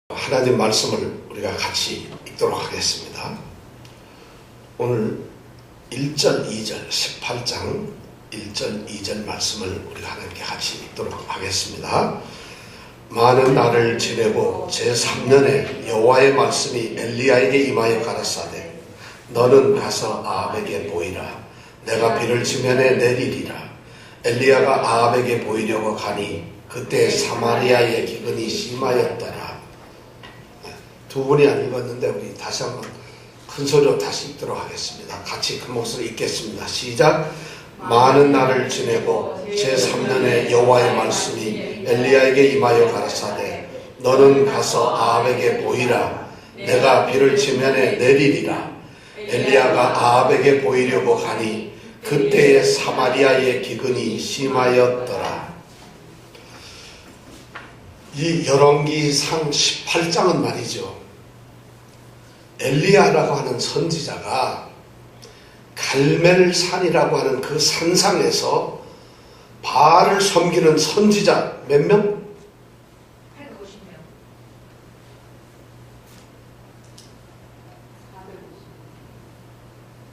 하나님 말씀을 우리가 같이 읽도록 하겠습니다. 오늘 1절, 2절, 18장 1절, 2절 말씀을 우리가 하나님께 같이 읽도록 하겠습니다. 많은 날을 지내고 제3년에 여호와의 말씀이 엘리야에게 임하여 가라사대 너는 가서 아합에게 보이라. 내가 비를 지면에 내리리라. 엘리야가 아합에게 보이려고 가니 그때 사마리아의 기근이 심하였더라. 두 분이 안 읽었는데 우리 다시 한번 큰 소리로 다시 읽도록 하겠습니다. 같이 큰 목소리로 읽겠습니다. 시작. 많은 날을 지내고 제3년에 여호와의 말씀이 엘리야에게 임하여 가라사대 너는 가서 아합에게 보이라. 내가 비를 지면에 내리리라. 엘리야가 아합에게 보이려고 가니 그때에 사마리아의 기근이 심하였더라. 이 열왕기상 18장은 말이죠, 엘리야라고 하는 선지자가 갈멜산이라고 하는 그 산상에서 바알을 섬기는 선지자 몇 명? 850명.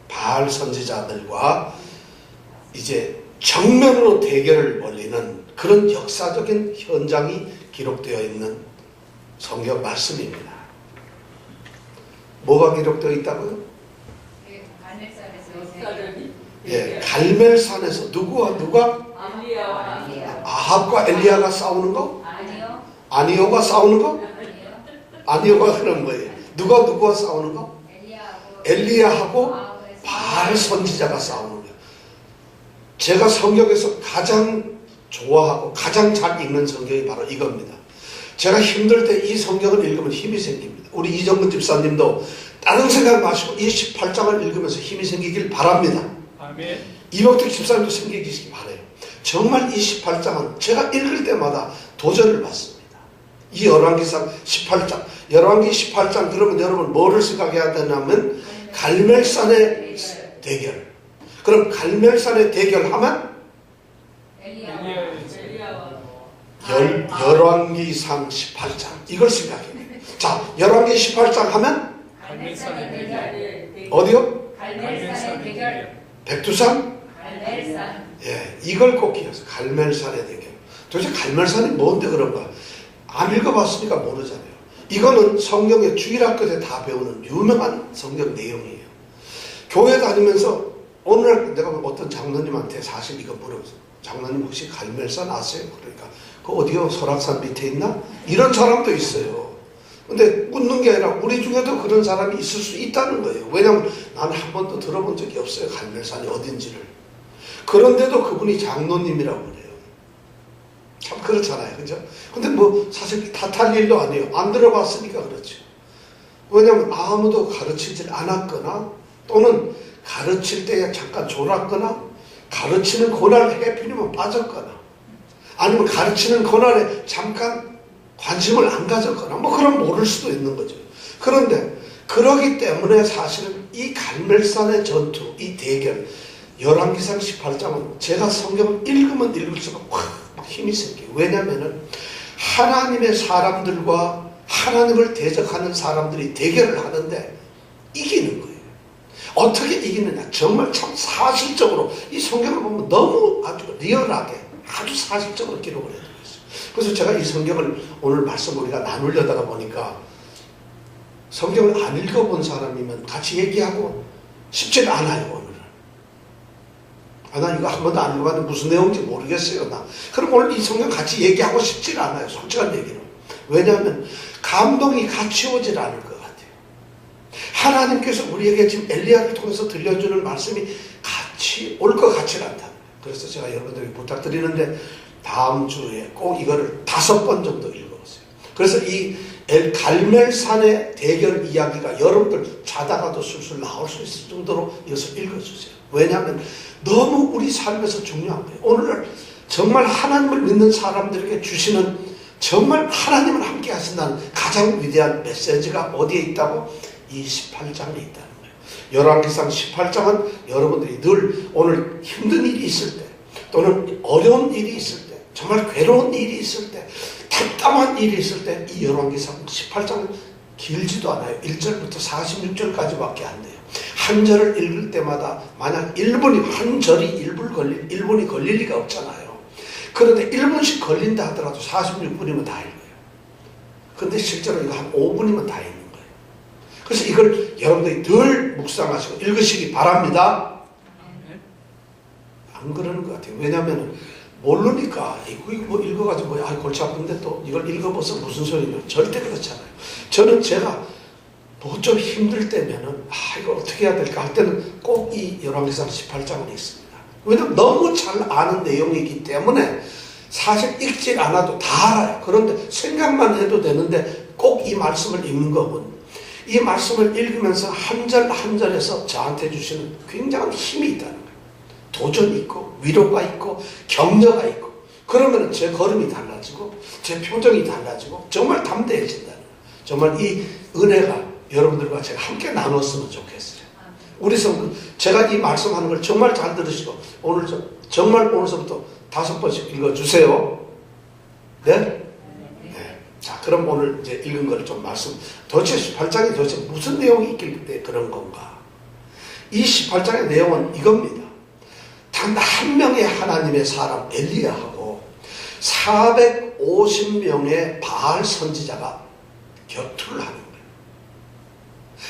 바알 선지자들과 이제 정면으로 대결을 벌이는 그런 역사적인 현장이 기록되어 있는 성경 말씀입니다. 뭐가 기록되어 있다고요? 갈멜산에서 누구와 누가? 아합과 엘리야가 싸우는 거? 아니요가 싸우는 거? 아니요가 그런 거예요. 누가 싸우는 거? 엘리야하고 바알 선지자가 싸우는 거예요. 제가 성경에서 가장 좋아하고 가장 잘 읽는 성경이 바로 이겁니다. 제가 힘들 때 이 성경을 읽으면 힘이 생깁니다. 우리 이정근 집사님도 다른 생각 마시고 이 18장을 읽으면서 힘이 생기길 바랍니다. 아멘. 이복택 집사님도 생기시기 바라요. 정말 이 18장은 제가 읽을 때마다 도전을 받습니다. 이 열왕기상 18장, 열왕기 18장 그러면 여러분 뭐를 생각해야 되냐면 갈멜산의 대결. 그럼 갈멜산의 대결하면 열왕기상 18장 이걸 생각해요. 자, 열왕기 18장 하면 어디요? 갈멜산의 대결. 백두산? 갈멜산. 예, 이걸 꼭 기억해서 갈멜산의 대결. 도대체 갈멜산이 뭔데 그런가? 안 읽어봤으니까 모르잖아요. 이거는 성경의 주일학교에 다 배우는 유명한 성경 내용이에요. 교회 다니면서 어느 날 내가 어떤 장로님한테 사실 이거 물어봤어요. 장로님 혹시 갈멜산 아세요? 그러니까 그 어디요? 설악산 밑에 있나? 이런 사람도 있어요. 근데 묻는 게 아니라 우리 중에도 그런 사람이 있을 수 있다는 거예요. 왜냐하면 나는 한 번도 들어본 적이 없어요. 갈멜산이 어딘지를. 그런데도 그분이 장로님이라고 그래요. 참 그렇잖아요. 그죠? 근데 뭐 사실 탓할 일도 아니에요. 안 들어봤으니까 그렇죠. 왜냐하면 아무도 가르치질 않았거나 또는 가르칠 때 잠깐 졸았거나 가르치는 고난에 해피리면 빠졌거나 아니면 가르치는 고난에 잠깐 관심을 안 가졌거나 뭐 그럼 모를 수도 있는 거죠. 그런데 그러기 때문에 사실은 이 갈멜산의 전투, 이 대결 열왕기상 18장은 제가 성경을 읽으면 읽을수록 막 힘이 생겨요. 왜냐하면 하나님의 사람들과 하나님을 대적하는 사람들이 대결을 하는데 이기는 거예요. 어떻게 이기느냐? 정말 참 사실적으로 이 성경을 보면 너무 아주 리얼하게 아주 사실적으로 기록을 해두고 있어요. 그래서 제가 이 성경을 오늘 말씀 우리가 나누려다가 보니까 성경을 안 읽어본 사람이면 같이 얘기하고 쉽지 않아요. 오늘은. 나 이거 한 번도 안 읽어봤는데 무슨 내용인지 모르겠어요. 그럼 오늘 이 성경 같이 얘기하고 싶지 않아요. 솔직한 얘기로. 왜냐하면 감동이 같이 오질 않을 것 같아요. 하나님께서 우리에게 지금 엘리야를 통해서 들려주는 말씀이 같이 올 것 같지는 않다. 그래서 제가 여러분들에게 부탁드리는데 다음 주에 꼭 이거를 5번 정도 읽어보세요. 그래서 이 갈멜산의 대결 이야기가 여러분들 자다가도 술술 나올 수 있을 정도로 이것을 읽어주세요. 왜냐하면 너무 우리 삶에서 중요한 거예요. 오늘날 정말 하나님을 믿는 사람들에게 주시는 정말 하나님을 함께 하신다는 가장 위대한 메시지가 어디에 있다고? 이 18장에 있다는 거예요. 열왕기상 18장은 여러분들이 늘 오늘 힘든 일이 있을 때 또는 어려운 일이 있을 때 정말 괴로운 일이 있을 때 답답한 일이 있을 때 이 열왕기상 18장은 길지도 않아요. 1절부터 46절까지밖에 안 돼요. 한 절을 읽을 때마다 만약 1분이 한 절이 1분이 걸릴 리가 없잖아요. 그런데 1분씩 걸린다 하더라도 46분이면 다 읽어요. 근데 실제로 이거 한 5분이면 다 읽는 거예요. 그래서 이걸 여러분들이 늘 묵상하시고 읽으시기 바랍니다. 안 그러는 것 같아요. 왜냐하면 모르니까 이거 뭐 읽어가지고 골치 아픈데 또 이걸 읽어봐서 무슨 소리냐. 절대 그렇잖아요. 저는 제가 뭐 좀 힘들 때면은 이거 어떻게 해야 될까 할 때는 꼭 이 열왕기상 18장을 읽습니다. 왜냐하면 너무 잘 아는 내용이기 때문에 사실 읽질 않아도 다 알아요. 그런데 생각만 해도 되는데 꼭 이 말씀을 읽는 거군. 이 말씀을 읽으면서 한 절 한 절에서 저한테 주시는 굉장한 힘이 있다는 거예요. 도전이 있고 위로가 있고 격려가 있고 그러면 제 걸음이 달라지고 제 표정이 달라지고 정말 담대해진다는 거예요. 정말 이 은혜가 여러분들과 제가 함께 나눴으면 좋겠어요. 우리 성도 제가 이 말씀하는 걸 정말 잘 들으시고 오늘 정말 오늘서부터 5번씩 읽어주세요. 네? 네. 자, 그럼 오늘 이제 읽은 거를 좀 도대체 18장에 도대체 무슨 내용이 있길 때 그런 건가? 이 18장의 내용은 이겁니다. 단 한 명의 하나님의 사람 엘리야하고 450명의 바알 선지자가 격투를 하는 거예요.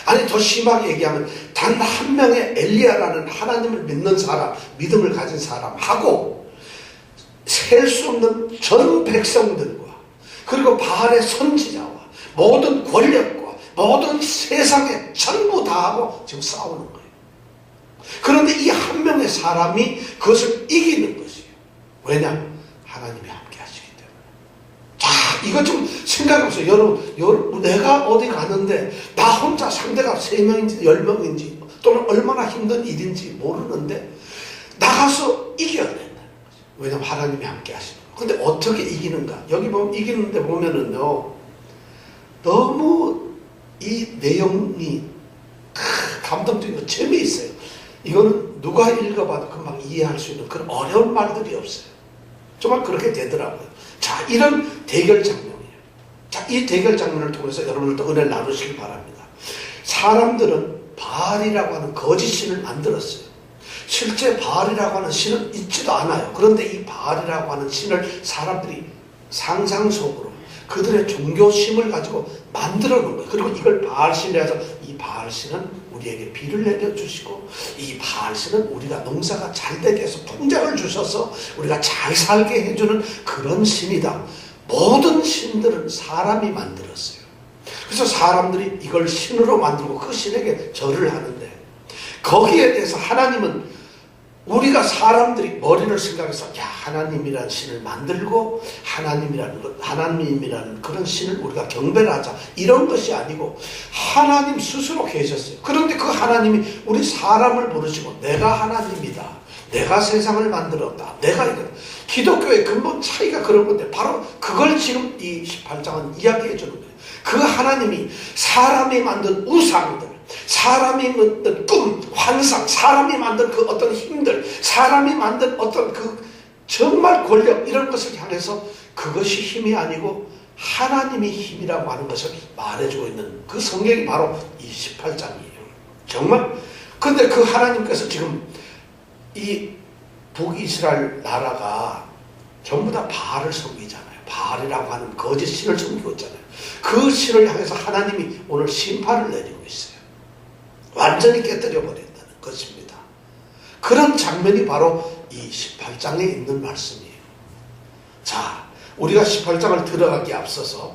아니 더 심하게 얘기하면 단 한 명의 엘리야라는 하나님을 믿는 사람, 믿음을 가진 사람하고 셀 수 없는 전 백성들과 그리고 바알의 선지자와 모든 권력과 모든 세상에 전부 다 하고 지금 싸우는 거예요. 그런데 이 한 명의 사람이 그것을 이기는 것이에요. 왜냐? 하나님이 함께 하시기 때문에. 자, 이거 좀 생각해보세요. 여러분, 내가 어디 가는데 나 혼자 상대가 3명인지 10명인지 또는 얼마나 힘든 일인지 모르는데 나가서 이겨야 된다는 거죠. 왜냐하면 하나님이 함께 하시는 거예요. 근데 어떻게 이기는가? 여기 보면 이기는데 보면은요, 너무 이 내용이 감동적이고 재미있어요. 이거는 누가 읽어봐도 금방 이해할 수 있는 그런 어려운 말들이 없어요. 정말 그렇게 되더라고요. 자, 이런 대결 장면이에요. 자, 이 대결 장면을 통해서 여러분들도 은혜를 나누시기 바랍니다. 사람들은 바알이라고 하는 거짓 신을 만들었어요. 실제 바알이라고 하는 신은 있지도 않아요. 그런데 이 바알이라고 하는 신을 사람들이 상상 속으로 그들의 종교심을 가지고 만들어 놓은 거예요. 그리고 이걸 바알신이라 해서 이 바알신은 우리에게 비를 내려주시고 이 바알신은 우리가 농사가 잘 되게 해서 풍작을 주셔서 우리가 잘 살게 해주는 그런 신이다. 모든 신들은 사람이 만들었어요. 그래서 사람들이 이걸 신으로 만들고 그 신에게 절을 하는데 거기에 대해서 하나님은 우리가 사람들이 머리를 생각해서 하나님이라는 신을 만들고 하나님이라는 그런 신을 우리가 경배를 하자 이런 것이 아니고 하나님 스스로 계셨어요. 그런데 그 하나님이 우리 사람을 부르시고 내가 하나님이다. 내가 세상을 만들었다. 내가 이거 기독교의 근본 차이가 그런 건데 바로 그걸 지금 이 18장은 이야기해 주는 거예요. 그 하나님이 사람이 만든 우상들 사람이 만든 꿈, 환상, 사람이 만든 그 어떤 힘들, 사람이 만든 어떤 그 정말 권력 이런 것을 향해서 그것이 힘이 아니고 하나님이 힘이라고 하는 것을 말해주고 있는 그 성경이 바로 이 18장이에요. 정말. 근데 그 하나님께서 지금 이 북이스라엘 나라가 전부 다 바알을 섬기잖아요. 바알이라고 하는 거짓 신을 섬기고 있잖아요. 그 신을 향해서 하나님이 오늘 심판을 내리고 있어요. 완전히 깨뜨려 버린다는 것입니다. 그런 장면이 바로 이 18장에 있는 말씀이에요. 자, 우리가 18장을 들어가기에 앞서서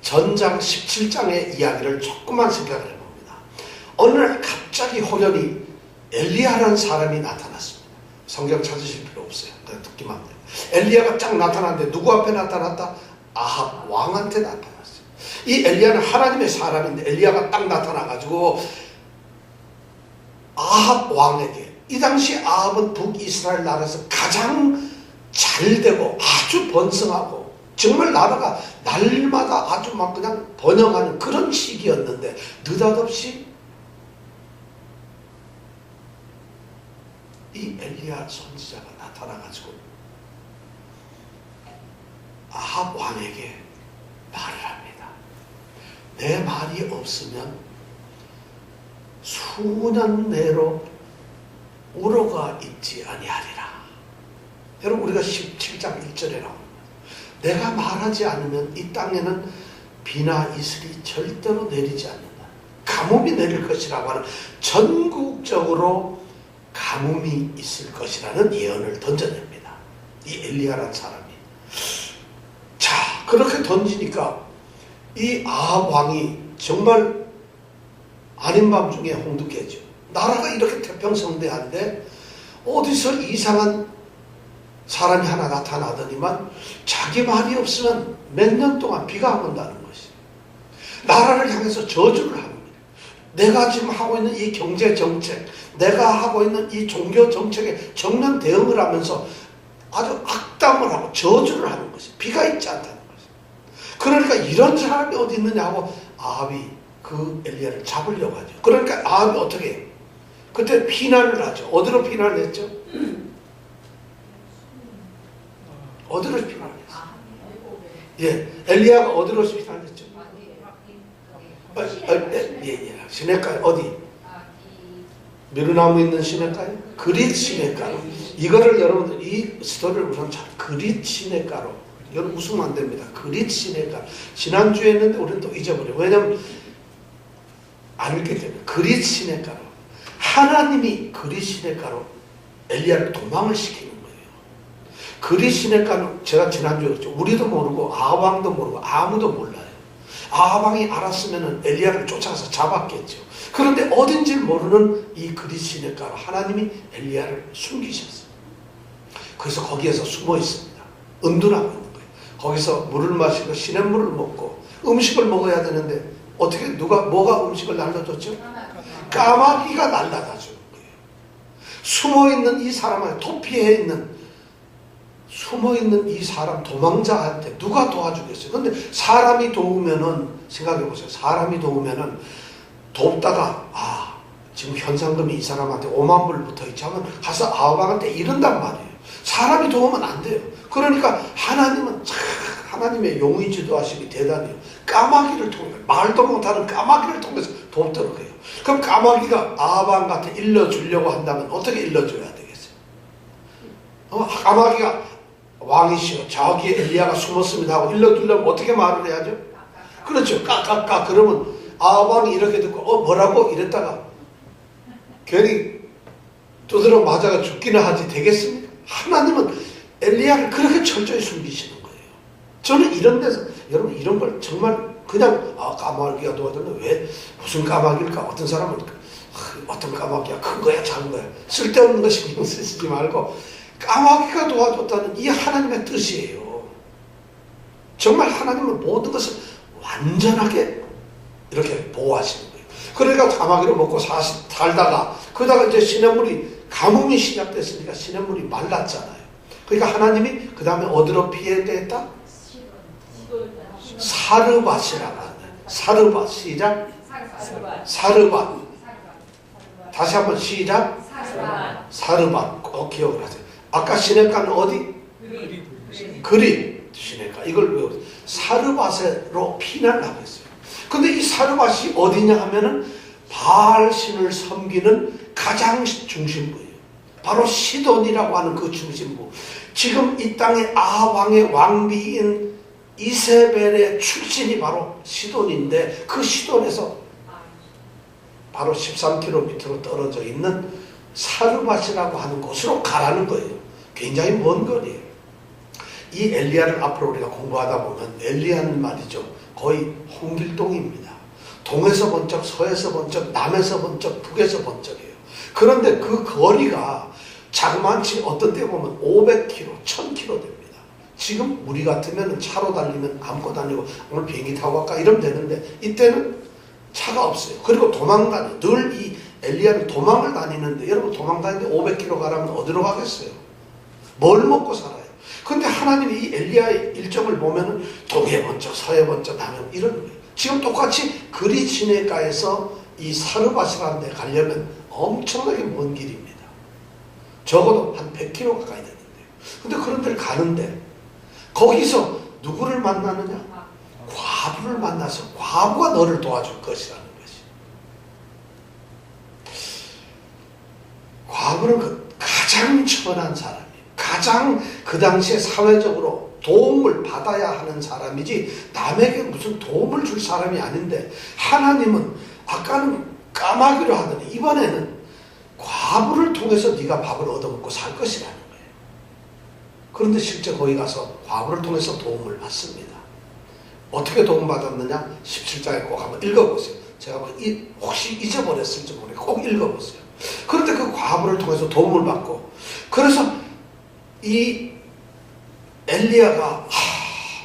전장 17장의 이야기를 조금만 생각을 해봅니다. 어느 날 갑자기 호련히 엘리야라는 사람이 나타났습니다. 성경 찾으실 필요 없어요. 그냥 듣기만 해요. 엘리야가 쫙 나타났는데 누구 앞에 나타났다? 아합 왕한테 나타났어요. 이 엘리야는 하나님의 사람인데 엘리야가 딱 나타나가지고 아합 왕에게, 이 당시 아합은 북이스라엘 나라에서 가장 잘되고 아주 번성하고 정말 나라가 날마다 아주 막 그냥 번영하는 그런 시기였는데 느닷없이 이 엘리야 선지자가 나타나가지고 아합 왕에게 내 말이 없으면 수년 내로 우러가 있지 아니하리라. 여러분 우리가 17장 1절에 나옵니다. 내가 말하지 않으면 이 땅에는 비나 이슬이 절대로 내리지 않는다. 가뭄이 내릴 것이라고 하는 전국적으로 가뭄이 있을 것이라는 예언을 던져냅니다. 이 엘리야라는 사람이. 자, 그렇게 던지니까 이 아합 왕이 정말 아닌 밤중에 홍두깨죠. 나라가 이렇게 태평성대한데 어디서 이상한 사람이 하나 나타나더니만 자기 말이 없으면 몇 년 동안 비가 안 온다는 것이. 나라를 향해서 저주를 하는 거예요. 내가 지금 하고 있는 이 경제 정책, 내가 하고 있는 이 종교 정책에 정면 대응을 하면서 아주 악담을 하고 저주를 하는 것이. 비가 있지 않다는 것이. 그러니까 이런 사람이 어디 있느냐 하고 아합이 그 엘리야를 잡으려고 하죠. 그러니까 아합이 어떻게 해요? 그때 피난을 하죠. 어디로 피난을 했죠? 어디로 피난을 했어요? 예, 엘리야가 어디로 피난을 했죠? 예, 시냇가에 어디? 미루나무 있는 시냇가에? 그릿 시냇가로. 이거를 여러분들 이 스토리를 우선 잘 그릿 시냇가로. 여러분 웃으면 안 됩니다. 그릿 시냇가. 지난주에 했는데 우리는 또 잊어버려요. 왜냐면 안 읽기 때문에. 그릿 시냇가로. 하나님이 그릿 시냇가로 엘리야를 도망을 시키는 거예요. 그릿 시냇가는 제가 지난주에 그랬죠. 우리도 모르고 아합왕도 모르고 아무도 몰라요. 아합왕이 알았으면 엘리야를 쫓아가서 잡았겠죠. 그런데 어딘지 모르는 이 그릿 시냇가로 하나님이 엘리야를 숨기셨어요. 그래서 거기에서 숨어 있습니다. 은둔하고 있는 거예요. 거기서 물을 마시고 시냇물을 먹고 음식을 먹어야 되는데 어떻게 뭐가 음식을 날려줬죠? 까마귀가 날라다 주는 거예요. 숨어있는 이 사람한테 도피해 있는 숨어있는 이 사람 도망자한테 누가 도와주겠어요? 근데 사람이 도우면은 생각해보세요. 사람이 도우면은 돕다가 지금 현상금이 이 사람한테 5만 불 붙어있지 하면 가서 아합왕한테 이른단 말이에요. 사람이 도우면 안 돼요. 그러니까 하나님은 참 하나님의 용의 지도하심이 대단해요. 까마귀를 통해 말도 못하는 까마귀를 통해서 돕도록 해요. 그럼 까마귀가 아합왕한테 일러주려고 한다면 어떻게 일러줘야 되겠어요? 까마귀가 왕이시여 저기에 엘리야가 숨었습니다 하고 일러주려면 어떻게 말을 해야죠? 그렇죠. 까까까 그러면 아합왕이 이렇게 듣고 뭐라고 이랬다가 괜히 두드러 맞아가 죽기나 하지 되겠습니까? 하나님은 엘리야를 그렇게 철저히 숨기시는 거예요. 저는 이런 데서 여러분 이런 걸 정말 그냥 까마귀가 도와줬는데 왜 무슨 까마귀일까? 어떤 사람은 어떤 까마귀야 큰 거야 작은 거야 쓸데없는 거 신경 쓰시지 말고 까마귀가 도와줬다는 이 하나님의 뜻이에요. 정말 하나님은 모든 것을 완전하게 이렇게 보호하시는 거예요. 그러니까 까마귀를 먹고 살다가 그러다가 이제 시냇물이 가뭄이 시작됐으니까 시냇물이 말랐잖아요. 그러니까 하나님이 그 다음에 어디로 피해야 됐다? 사르밧이라고 하는 사르밧 시작 사르밧 다시 한번 시작 사르밧 꼭 기억을 하세요. 아까 시냇가는 어디? 그릿 시냇가 이걸 외우세요. 사르밧으로 피난을 하겠어요. 근데 이 사르밧이 어디냐 하면은 바알신을 섬기는 가장 중심부예요. 바로 시돈이라고 하는 그 중심부. 지금 이 땅의 아합 왕의 왕비인 이세벨의 출신이 바로 시돈인데 그 시돈에서 바로 13km로 떨어져 있는 사르밧이라고 하는 곳으로 가라는 거예요. 굉장히 먼 거리예요. 이 엘리야를 앞으로 우리가 공부하다 보면 엘리야는 말이죠. 거의 홍길동입니다. 동에서 번쩍, 서에서 번쩍, 남에서 번쩍, 북에서 번쩍이에요. 그런데 그 거리가 자그마치 어떤 때 보면 500km, 1000km 됩니다. 지금 우리 같으면 차로 달리면 아무것도 아니고 오늘 비행기 타고 갈까 이러면 되는데 이때는 차가 없어요. 그리고 도망다녀요. 늘 이 엘리야는 도망을 다니는데 여러분 도망 다니는데 500km 가라면 어디로 가겠어요? 뭘 먹고 살아요? 근데 하나님이 이 엘리야의 일정을 보면은 동해 번쩍, 서해 번쩍, 남해 이런 거예요. 지금 똑같이 그릿 시냇가에서 이 사르밧이라는 데 가려면 엄청나게 먼 길입니다. 적어도 한 100km 가까이 되는데요. 근데 그런 데를 가는데 거기서 누구를 만나느냐? 과부를 만나서 과부가 너를 도와줄 것이라는 것이. 과부는 그 가장 천한 사람이에요. 가장 그 당시에 사회적으로 도움을 받아야 하는 사람이지 남에게 무슨 도움을 줄 사람이 아닌데, 하나님은 아까는 까마귀로 하더니 이번에는 과부를 통해서 네가 밥을 얻어먹고 살 것이라는 거예요. 그런데 실제 거기 가서 과부를 통해서 도움을 받습니다. 어떻게 도움받았느냐? 17장에 꼭 한번 읽어보세요. 제가 혹시 잊어버렸을지 모르겠고 꼭 읽어보세요. 그런데 그 과부를 통해서 도움을 받고, 그래서 이 엘리야가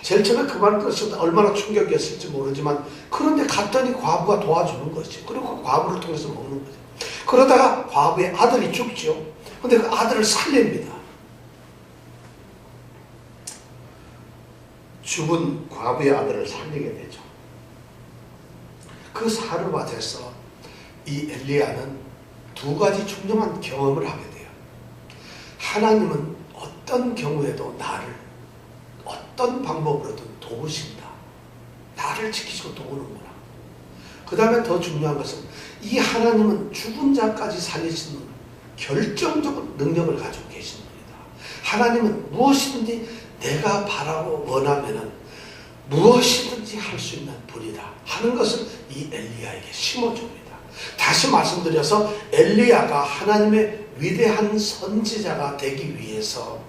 제일 처음에 그 말을 들었을 때 얼마나 충격이었을지 모르지만, 그런데 갔더니 과부가 도와주는 거지. 그리고 과부를 통해서 먹는 거죠. 그러다가 과부의 아들이 죽죠. 근데 그 아들을 살립니다. 죽은 과부의 아들을 살리게 되죠. 그 사르밧에서 이 엘리야는 두 가지 중요한 경험을 하게 돼요. 하나님은 어떤 경우에도 나를 어떤 방법으로든 도우신다. 나를 지키시고 도우는구나. 그 다음에 더 중요한 것은 이 하나님은 죽은 자까지 살리시는 결정적인 능력을 가지고 계신 분이다. 하나님은 무엇이든지 내가 바라고 원하면은 무엇이든지 할 수 있는 분이다 하는 것을 이 엘리야에게 심어줍니다. 다시 말씀드려서 엘리야가 하나님의 위대한 선지자가 되기 위해서,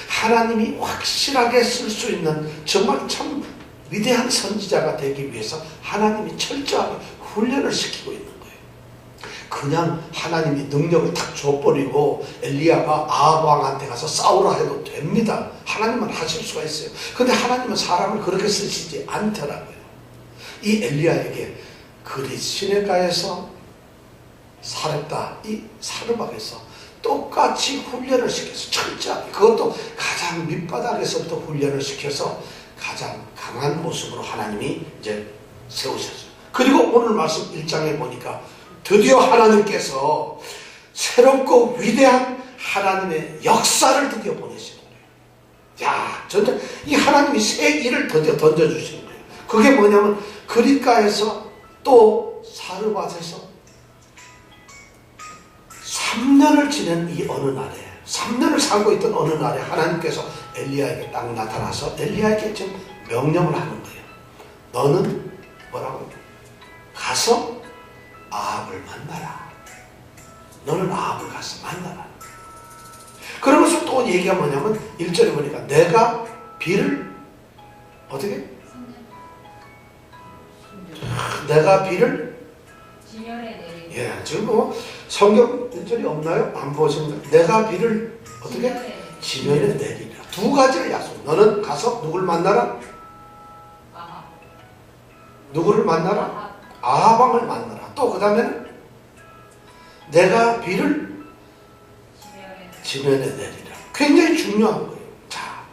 하나님이 확실하게 쓸 수 있는 정말 참 위대한 선지자가 되기 위해서 하나님이 철저하게 훈련을 시키고 있는 거예요. 그냥 하나님이 능력을 탁 줘버리고 엘리야가 아합 왕한테 가서 싸우라 해도 됩니다. 하나님은 하실 수가 있어요. 근데 하나님은 사람을 그렇게 쓰시지 않더라고요. 이 엘리야에게 그리 시내가에서 살았다 이 사르밧에서 똑같이 훈련을 시켜서 철저하게, 그것도 가장 밑바닥에서부터 훈련을 시켜서 가장 강한 모습으로 하나님이 이제 세우셨어요. 그리고 오늘 말씀 1장에 보니까 드디어 하나님께서 새롭고 위대한 하나님의 역사를 드디어 보내시는 거예요. 야, 진짜 이 하나님이 새 일을 드디어 던져주시는 거예요. 그게 뭐냐면 그릿가에서 또 사르밧에서 3년을 지낸 이 어느 날에, 3년을 살고 있던 어느 날에 하나님께서 엘리야에게 딱 나타나서 엘리야에게 지금 명령을 하는 거예요. 너는 뭐라고? 가서 아합을 만나라. 너는 아합을 가서 만나라. 그러면서 또 얘기가 뭐냐면 1절에 보니까 내가 비를 어떻게? 내가 비를 지면에 내리고. 예, 지금 뭐 성경 1절이 없나요? 안 보시면 내가 비를 어떻게? 지면에 내리라. 두 가지를 약속. 너는 가서 누굴 만나라? 아합. 누구를 만나라? 아합 왕을 만나라. 또 그 다음에는 내가 비를 지면에 내리라. 굉장히 중요한 거예요. 자,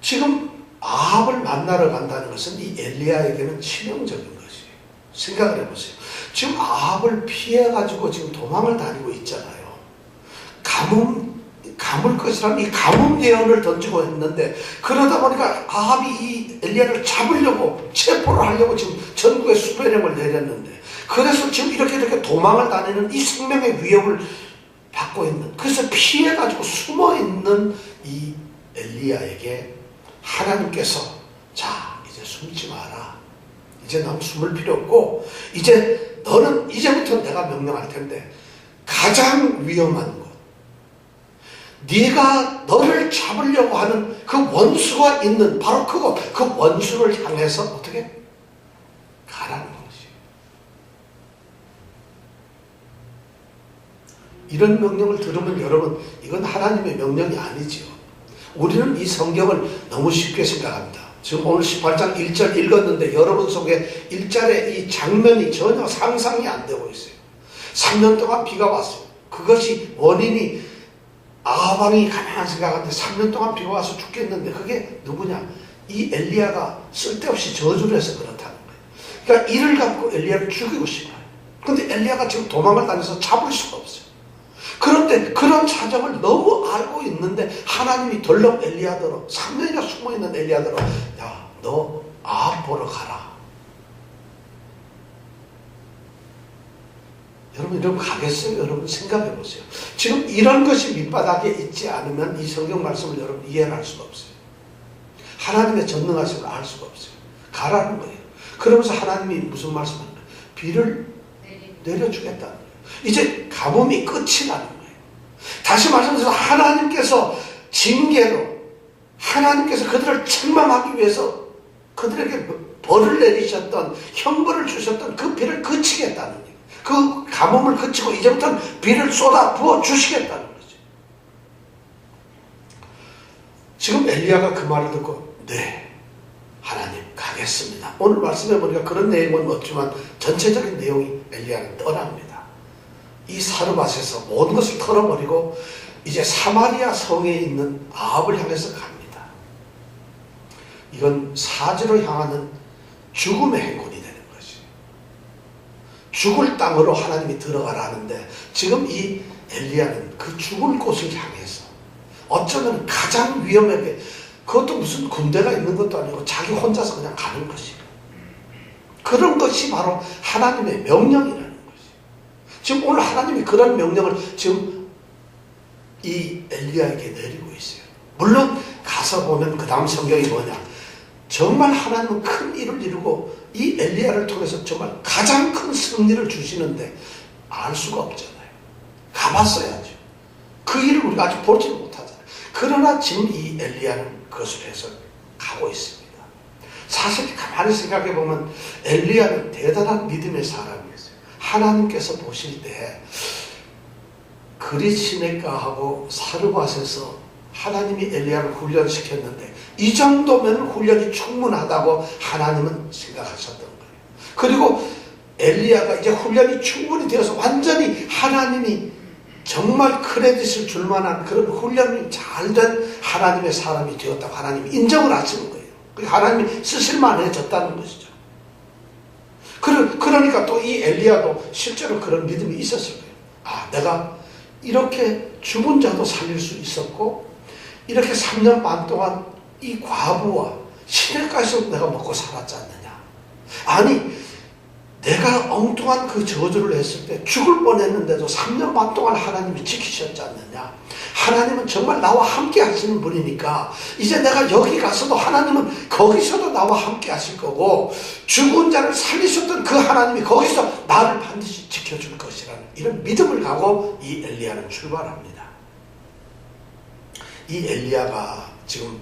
지금 아합을 만나러 간다는 것은 이 엘리야에게는 치명적인 것이에요. 생각을 해보세요. 지금 아합을 피해가지고 지금 도망을 다니고 있잖아요. 가물 것이라는 이 가뭄 예언을 던지고 있는데, 그러다 보니까 아합이 이 엘리야를 잡으려고 체포를 하려고 지금 전국에 수배령을 내렸는데, 그래서 지금 이렇게 도망을 다니는 이 생명의 위협을 받고 있는, 그래서 피해가지고 숨어있는 이 엘리야에게 하나님께서 자 이제 숨지 마라. 이제 너무 숨을 필요 없고 이제 너는 이제부터 내가 명령할 텐데 가장 위험한 것, 네가 너를 잡으려고 하는 그 원수가 있는 바로 그거, 그 원수를 향해서 어떻게 가라는 것이. 이런 명령을 들으면 여러분 이건 하나님의 명령이 아니지요. 우리는 이 성경을 너무 쉽게 생각합니다. 지금 오늘 18장 1절 읽었는데 여러분 속에 1절의 이 장면이 전혀 상상이 안 되고 있어요. 3년 동안 비가 왔어요. 그것이 원인이 아합 왕이 가만히 생각하는데 3년 동안 비가 와서 죽겠는데 그게 누구냐? 이 엘리야가 쓸데없이 저주를 해서 그렇다는 거예요. 그러니까 이를 갖고 엘리야를 죽이고 싶어요. 근데 엘리야가 지금 도망을 다녀서 잡을 수가 없어요. 그런데 그런 사정을 너무 알고 있는데 하나님이 덜렁 엘리야더러 3년이나 숨어있는 엘리야더러 야, 너 아합 보러 가라. 여러분 가겠어요? 여러분 생각해 보세요. 지금 이런 것이 밑바닥에 있지 않으면 이 성경 말씀을 여러분 이해할 수가 없어요. 하나님의 전능하심을 알 수가 없어요. 가라는 거예요. 그러면서 하나님이 무슨 말씀을 하는 거예요? 비를 내려주겠다는 거예요. 이제 가뭄이 끝이 나는 거예요. 다시 말씀드려서 하나님께서 징계로 하나님께서 그들을 책망하기 위해서 그들에게 벌을 내리셨던 형벌을 주셨던 그 비를 그치겠다는 거예요. 그 가뭄을 그치고 이제부터는 비를 쏟아 부어 주시겠다는 거죠. 지금 엘리야가 그 말을 듣고 네 하나님 가겠습니다. 오늘 말씀해 보니까 그런 내용은 없지만 전체적인 내용이 엘리야는 떠납니다. 이 사르밧에서 모든 것을 털어버리고 이제 사마리아 성에 있는 아합을 향해서 갑니다. 이건 사지로 향하는 죽음의 행군이 되는 거지. 죽을 땅으로 하나님이 들어가라 하는데 지금 이 엘리야는 그 죽을 곳을 향해서 어쩌면 가장 위험하게 그것도 무슨 군대가 있는 것도 아니고 자기 혼자서 그냥 가는 것이 그런 것이 바로 하나님의 명령이라는 것이. 지금 오늘 하나님이 그런 명령을 지금 이 엘리야에게 내리고 있어요. 물론 가서 보면 그 다음 성경이 뭐냐, 정말 하나님은 큰 일을 이루고 이 엘리야를 통해서 정말 가장 큰 승리를 주시는데 알 수가 없잖아요. 가봤어야죠. 그 일을 우리가 아직 보지 못하잖아요. 그러나 지금 이 엘리야는 그것을 해서 가고 있습니다. 사실 가만히 생각해 보면 엘리야는 대단한 믿음의 사람이었어요. 하나님께서 보실 때 그리 시내가하고 사르밧에서 하나님이 엘리야를 훈련시켰는데 이 정도면 훈련이 충분하다고 하나님은 생각하셨던 거예요. 그리고 엘리야가 이제 훈련이 충분히 되어서 완전히 하나님이 정말 크레딧을 줄 만한 그런 훈련이 잘된 하나님의 사람이 되었다고 하나님이 인정을 하시는 거예요. 하나님이 쓰실만해졌다는 것이죠. 그러니까 또 이 엘리야도 실제로 그런 믿음이 있었을 거예요. 아, 내가 이렇게 죽은 자도 살릴 수 있었고 이렇게 3년 반 동안 이 과부와 시내가에서 내가 먹고 살았지 않느냐. 아니 내가 엉뚱한 그 저주를 했을 때 죽을 뻔했는데도 3년 반 동안 하나님이 지키셨지 않느냐. 하나님은 정말 나와 함께 하시는 분이니까 이제 내가 여기 가서도 하나님은 거기서도 나와 함께 하실 거고 죽은 자를 살리셨던 그 하나님이 거기서 나를 반드시 지켜줄 것이라는 이런 믿음을 가고 이 엘리야는 출발합니다. 이 엘리야가 지금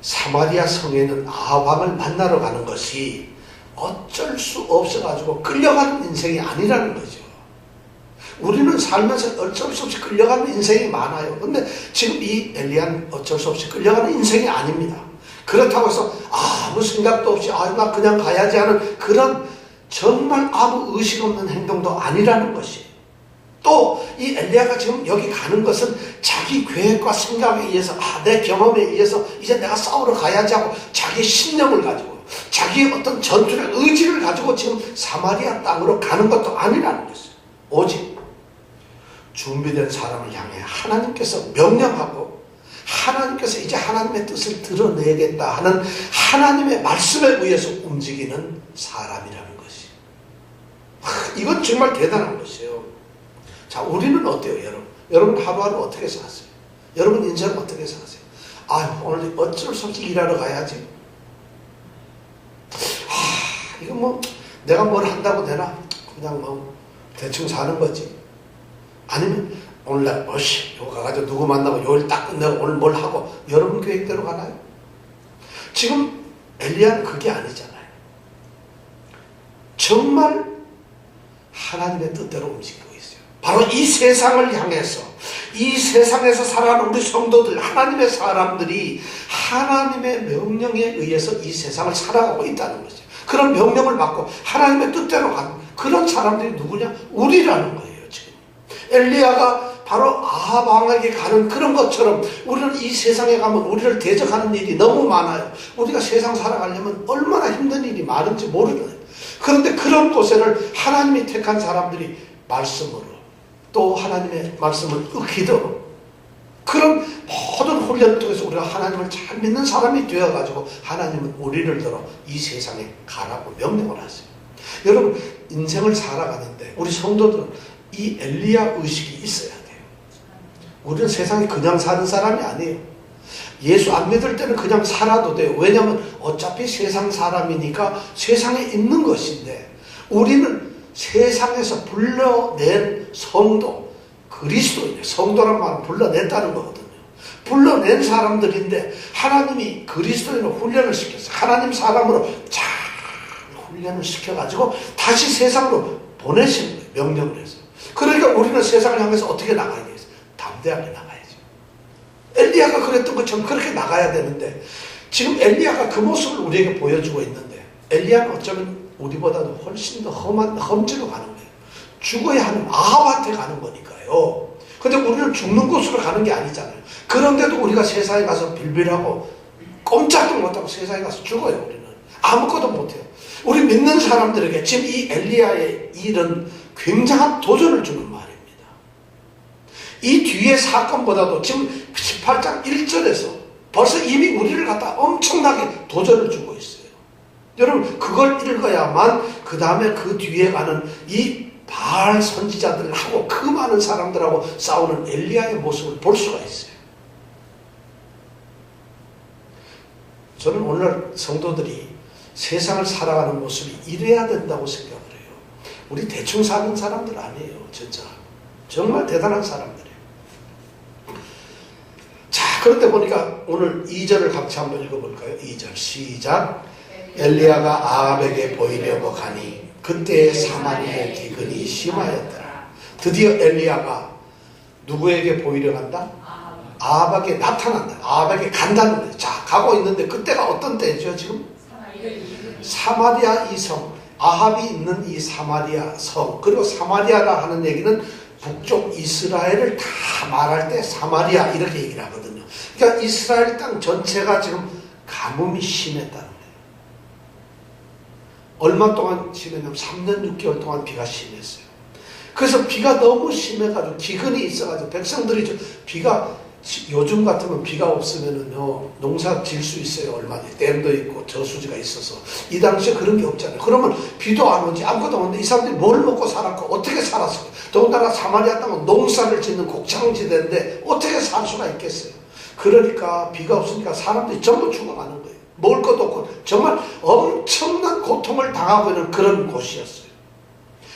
사마리아 성에는 아합 왕을 만나러 가는 것이 어쩔 수 없어가지고 끌려가는 인생이 아니라는 거죠. 우리는 살면서 어쩔 수 없이 끌려가는 인생이 많아요. 근데 지금 이 엘리야는 어쩔 수 없이 끌려가는 인생이 아닙니다. 그렇다고 해서 아무 생각도 없이 나 그냥 가야지 하는 그런 정말 아무 의식 없는 행동도 아니라는 것이. 또 이 엘리야가 지금 여기 가는 것은 자기 계획과 생각에 의해서 내 경험에 의해서 이제 내가 싸우러 가야지 하고 자기 신념을 가지고 자기의 어떤 전투의 의지를 가지고 지금 사마리아 땅으로 가는 것도 아니라는 것이에요. 오직 준비된 사람을 향해 하나님께서 명령하고 하나님께서 이제 하나님의 뜻을 드러내겠다 하는 하나님의 말씀에 의해서 움직이는 사람이라는 것이. 이건 정말 대단한 것이에요. 자, 우리는 어때요, 여러분? 여러분 하루하루 어떻게 사세요? 여러분 인생 어떻게 사세요? 오늘 어쩔 수 없이 일하러 가야지. 이거 뭐 내가 뭘 한다고 되나? 그냥 뭐 대충 사는 거지. 아니면 오늘날 요거 가가지고 누구 만나고 요일 딱 끝내고 오늘 뭘 하고 여러분 계획대로 가나요? 지금 엘리야는 그게 아니잖아요. 정말 하나님의 뜻대로 움직이고 있어요. 바로 이 세상을 향해서 이 세상에서 살아가는 우리 성도들 하나님의 사람들이 하나님의 명령에 의해서 이 세상을 살아가고 있다는 거죠. 그런 명령을 받고 하나님의 뜻대로 가는 그런 사람들이 누구냐? 우리라는 거예요. 지금 엘리야가 바로 아합 왕에게 가는 그런 것처럼 우리는 이 세상에 가면 우리를 대적하는 일이 너무 많아요. 우리가 세상 살아가려면 얼마나 힘든 일이 많은지 모르는 거예요. 그런데 그런 곳에를 하나님이 택한 사람들이 말씀으로 또 하나님의 말씀을 익히도록 그런 모든 훈련을 통해서 우리가 하나님을 잘 믿는 사람이 되어가지고 하나님은 우리를 들어 이 세상에 가라고 명령을 하세요. 여러분 인생을 살아가는데 우리 성도들은 이 엘리야 의식이 있어야 돼요. 우리는 세상에 그냥 사는 사람이 아니에요. 예수 안 믿을 때는 그냥 살아도 돼요. 왜냐하면 어차피 세상 사람이니까 세상에 있는 것인데 우리는 세상에서 불러낸 성도, 그리스도인의 성도란 말은 불러냈다는 거거든요. 불러낸 사람들인데 하나님이 그리스도인으로 훈련을 시켰어요. 하나님 사람으로 잘 훈련을 시켜가지고 다시 세상으로 보내시는 거예요. 명령을 해서. 그러니까 우리는 세상을 향해서 어떻게 나가야 되겠어요? 담대하게 나가야죠. 엘리야가 그랬던 것처럼 그렇게 나가야 되는데 지금 엘리야가 그 모습을 우리에게 보여주고 있는데 엘리야는 어쩌면 우리보다도 훨씬 더 험한 험지로 가는 거예요. 죽어야 하는 아합한테 가는 거니까요. 근데 우리는 죽는 곳으로 가는 게 아니잖아요. 그런데도 우리가 세상에 가서 빌빌하고 꼼짝도 못하고 세상에 가서 죽어요. 우리는 아무것도 못해요. 우리 믿는 사람들에게 지금 이 엘리야의 일은 굉장한 도전을 주는 말입니다. 이 뒤의 사건보다도 지금 18장 1절에서 벌써 이미 우리를 갖다 엄청나게 도전을 주고 있어요. 여러분 그걸 읽어야만 그 다음에 그 뒤에 가는 이 바알 선지자들하고 그 많은 사람들하고 싸우는 엘리야의 모습을 볼 수가 있어요. 저는 오늘 성도들이 세상을 살아가는 모습이 이래야 된다고 생각을 해요. 우리 대충 사는 사람들 아니에요. 진짜 정말 대단한 사람들이에요. 자, 그런데 보니까 오늘 2절을 같이 한번 읽어볼까요? 2절 시작. 엘리야가 아합에게 보이려고 가니 그때 사마리아의 기근이 심하였더라. 드디어 엘리야가 누구에게 보이려 간다? 아합에게 나타난다. 아합에게 간다는 거예요. 자, 가고 있는데 그때가 어떤 때죠 지금? 사마리아 이 성, 아합이 있는 이 사마리아 성, 그리고 사마리아라 하는 얘기는 북쪽 이스라엘을 다 말할 때 사마리아 이렇게 얘기를 하거든요. 그러니까 이스라엘 땅 전체가 지금 가뭄이 심했다는 거예요. 얼마 동안 심했냐면 3년 6개월 동안 비가 심했어요. 그래서 비가 너무 심해가지고 기근이 있어가지고 백성들이 비가 요즘 같으면 비가 없으면은요 농사 질 수 있어요. 얼마든지 댐도 있고 저수지가 있어서. 이 당시에 그런 게 없잖아요. 그러면 비도 안 오지 아무것도 없는데 이 사람들이 뭘 먹고 살았고 어떻게 살았어요? 더군다나 사마리아 땅은 농사를 짓는 곡창지대인데 어떻게 살 수가 있겠어요? 그러니까 비가 없으니까 사람들이 전부 죽어가는 거예요. 먹을 것도 없고 정말 엄청난 고통을 당하고 있는 그런 곳이었어요.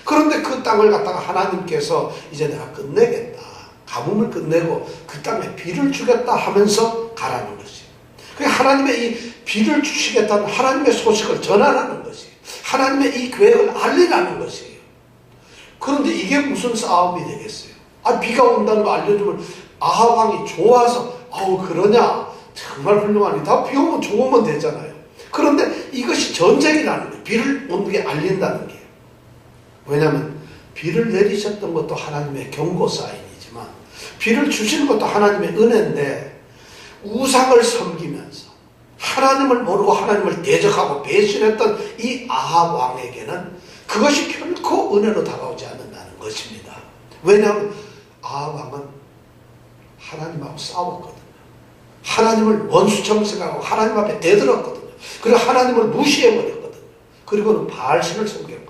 그런데 그 땅을 갖다가 하나님께서 이제 내가 끝내겠다. 가뭄을 끝내고 그 땅에 비를 주겠다 하면서 가라는 것이에요. 하나님의 이 비를 주시겠다는 하나님의 소식을 전하라는 것이에요. 하나님의 이 계획을 알리라는 것이에요. 그런데 이게 무슨 싸움이 되겠어요? 비가 온다는 거 알려주면 아합 왕이 좋아서 그러냐? 정말 훌륭하니 다 비 오면 좋으면 되잖아요. 그런데 이것이 전쟁이라는 거예요. 비를 온 게 알린다는 게. 왜냐하면 비를 내리셨던 것도 하나님의 경고 사인이지만 비를 주시는 것도 하나님의 은혜인데 우상을 섬기면서 하나님을 모르고 하나님을 대적하고 배신했던 이 아합 왕에게는 그것이 결코 은혜로 다가오지 않는다는 것입니다. 왜냐하면 아합 왕은 하나님하고 싸웠거든요. 하나님을 원수처럼 생각하고 하나님 앞에 대들었거든요. 그리고 하나님을 무시해버렸거든요. 그리고는 바알신을 섬겼거든요.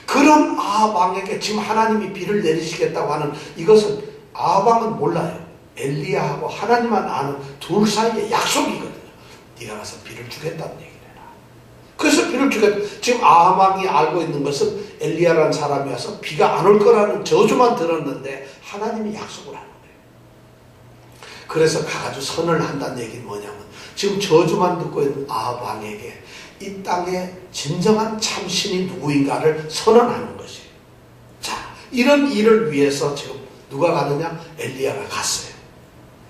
그런 아합 왕에게 지금 하나님이 비를 내리시겠다고 하는 이것은 아합 왕은 몰라요. 엘리야하고 하나님만 아는 둘 사이의 약속이거든요. 네가 가서 비를 주겠다는 얘기를 해라. 그래서 비를 주겠다. 지금 아합 왕이 알고 있는 것은 엘리야라는 사람이 와서 비가 안 올 거라는 저주만 들었는데 하나님이 약속을 하는 거예요. 그래서 가가지고 선을 한다는 얘기는 뭐냐면 지금 저주만 듣고 있는 아합 왕에게 이 땅에 진정한 참신이 누구인가를 선언하는 것이에요. 자, 이런 일을 위해서 지금 누가 가느냐? 엘리야가 갔어요.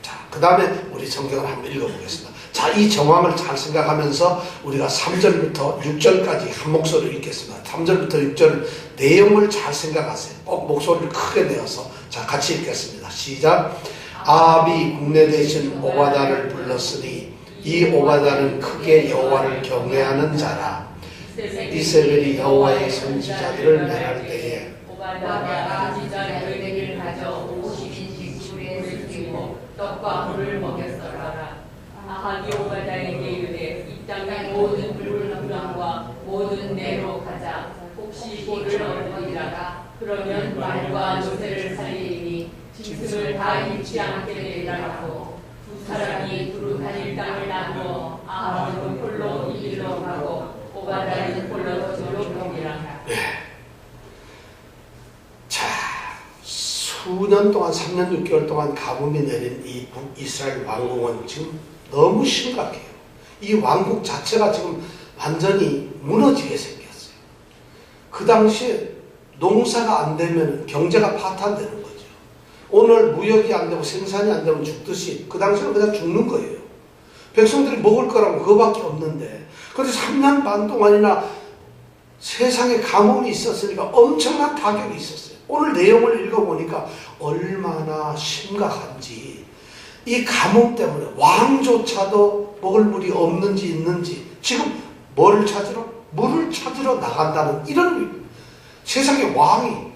자, 그 다음에 우리 성경을 한번 읽어보겠습니다. 자, 이 정황을 잘 생각하면서 우리가 3절부터 6절까지 한 목소리로 읽겠습니다. 3절부터 6절 내용을 잘 생각하세요. 꼭 목소리를 크게 내어서 자, 같이 읽겠습니다. 시작. 아합이 국내 대신 오바다를 불렀으니 이 오바다는 크게 여호와를 경외하는 자라. 이세벨이 여호와의 선지자들을 멸할 때에 오바다가 지전 열매를 가져 50인씩 수레를 쓰고 떡과 물을 먹였더라. 아합이 오바다에게 이르되 이 땅의 모든 불분명과 모든 내로 가자. 혹시 볼을 얻으리라. 그러면 말과 노새를 살리니 짐승을 다 잃지 않게 되리라 하고 두 사람이 두루 다닐 땅을 나누어 아합은 홀로 이 길로 가고 오바다는 홀로 저로 가니라. 자, 수년 동안 3년 6개월 동안 가뭄이 내린 이 북이스라엘 왕국은 지금 너무 심각해요. 이 왕국 자체가 지금 완전히 무너지게 생겼어요. 그 당시에 농사가 안 되면 경제가 파탄되는 거죠. 오늘 무역이 안 되고 생산이 안 되면 죽듯이 그 당시에는 그냥 죽는 거예요. 백성들이 먹을 거라고 그거밖에 없는데, 그런데 3년 반 동안이나 세상에 가뭄이 있었으니까 엄청난 타격이 있었어요. 오늘 내용을 읽어보니까 얼마나 심각한지, 이 가뭄 때문에 왕조차도 먹을 물이 없는지 있는지 지금 뭐를 찾으러? 물을 찾으러 나간다는 이런, 세상에 왕궁에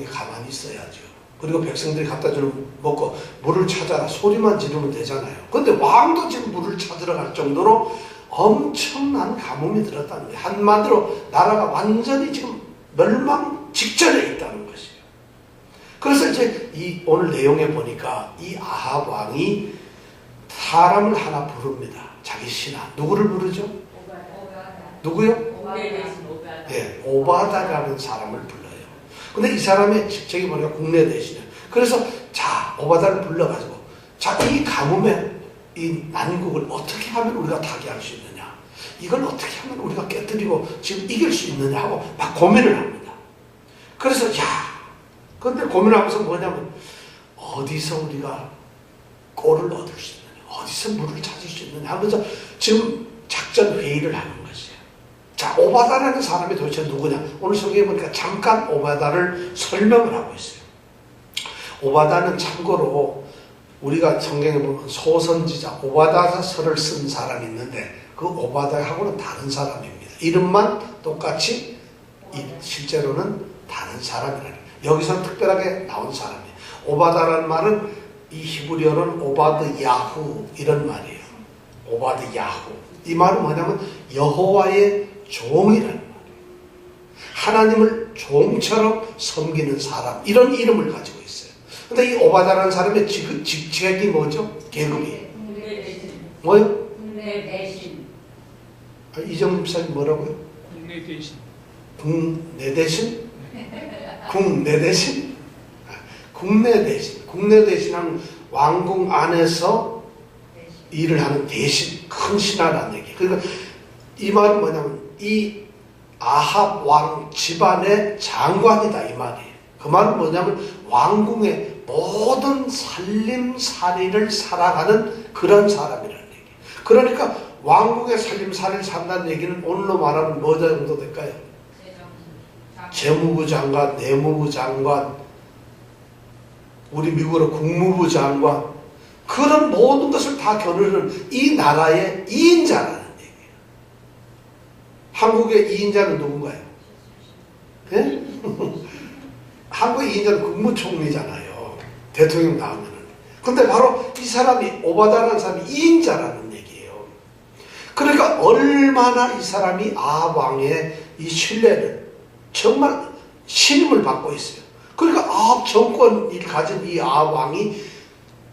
가만히 있어야죠. 그리고 백성들이 갖다 주는 먹고 물을 찾아라 소리만 지르면 되잖아요. 그런데 왕도 지금 물을 찾으러 갈 정도로 엄청난 가뭄이 들었다는 거예요. 한마디로 나라가 완전히 지금 멸망 직전에 있다는 것이에요. 그래서 이제 이 오늘 내용에 보니까 이 아합 왕이 사람을 하나 부릅니다. 자기 신하. 누구를 부르죠? 누구요? 네, 오바다라는 사람을 불러요. 근데 이 사람의 직책이 뭐냐? 국내 대신에. 그래서 자, 오바다를 불러가지고 자, 이 가뭄에 이 난국을 어떻게 하면 우리가 타개할 수 있느냐, 이걸 어떻게 하면 우리가 깨뜨리고 지금 이길 수 있느냐 하고 막 고민을 합니다. 그래서 그런데 고민하면서 뭐냐면 어디서 우리가 꼴을 얻을 수 있느냐, 어디서 물을 찾을 수 있느냐 하면서 지금 작전 회의를 하는 것이에요. 자, 오바다라는 사람이 도대체 누구냐? 오늘 성경에 보니까 잠깐 오바다를 설명을 하고 있어요. 오바다는 참고로 우리가 성경에 보면 소선지자 오바다서를 쓴 사람이 있는데 그 오바다하고는 다른 사람입니다. 이름만 똑같이 실제로는 다른 사람이라는, 여기서 특별하게 나온 사람이에요. 오바다라는 말은 이 히브리어는 오바드 야후 이런 말이에요. 오바드 야후. 이 말은 뭐냐면 여호와의 종이라는 말이에요. 하나님을 종처럼 섬기는 사람, 이런 이름을 가지고 있어요. 근데 이 오바다라는 사람의 직책이 뭐죠? 계급이 뭐요? 국내 대신. 이정림 목사님 뭐라고요? 국내 대신. 국내 대신? 국내 대신? 국내 대신. 국내 대신하면 왕궁 안에서 일을 하는 대신, 큰 신하라는 얘기. 그러니까 이 말은 뭐냐면 이 아합 왕 집안의 장관이다 이 말이에요. 그 말은 뭐냐면 왕궁의 모든 살림살이를 살아가는 그런 사람이라는 얘기. 그러니까 왕궁의 살림살이를 산다는 얘기는 오늘로 말하면 뭐 정도 될까요? 재무부 장관, 내무부 장관, 우리 미국으로 국무부 장관, 그런 모든 것을 다 겨누는 이 나라의 2인자라는 얘기예요. 한국의 2인자는 누군가요? 네? 한국의 2인자는 국무총리잖아요. 대통령 나오면은. 근데 바로 이 사람이, 오바다라는 사람이 2인자라는 얘기예요. 그러니까 얼마나 이 사람이 아합 왕의 이 신뢰를, 정말 신임을 받고 있어요. 그러니까 아합 정권을 가진 이 아합 왕이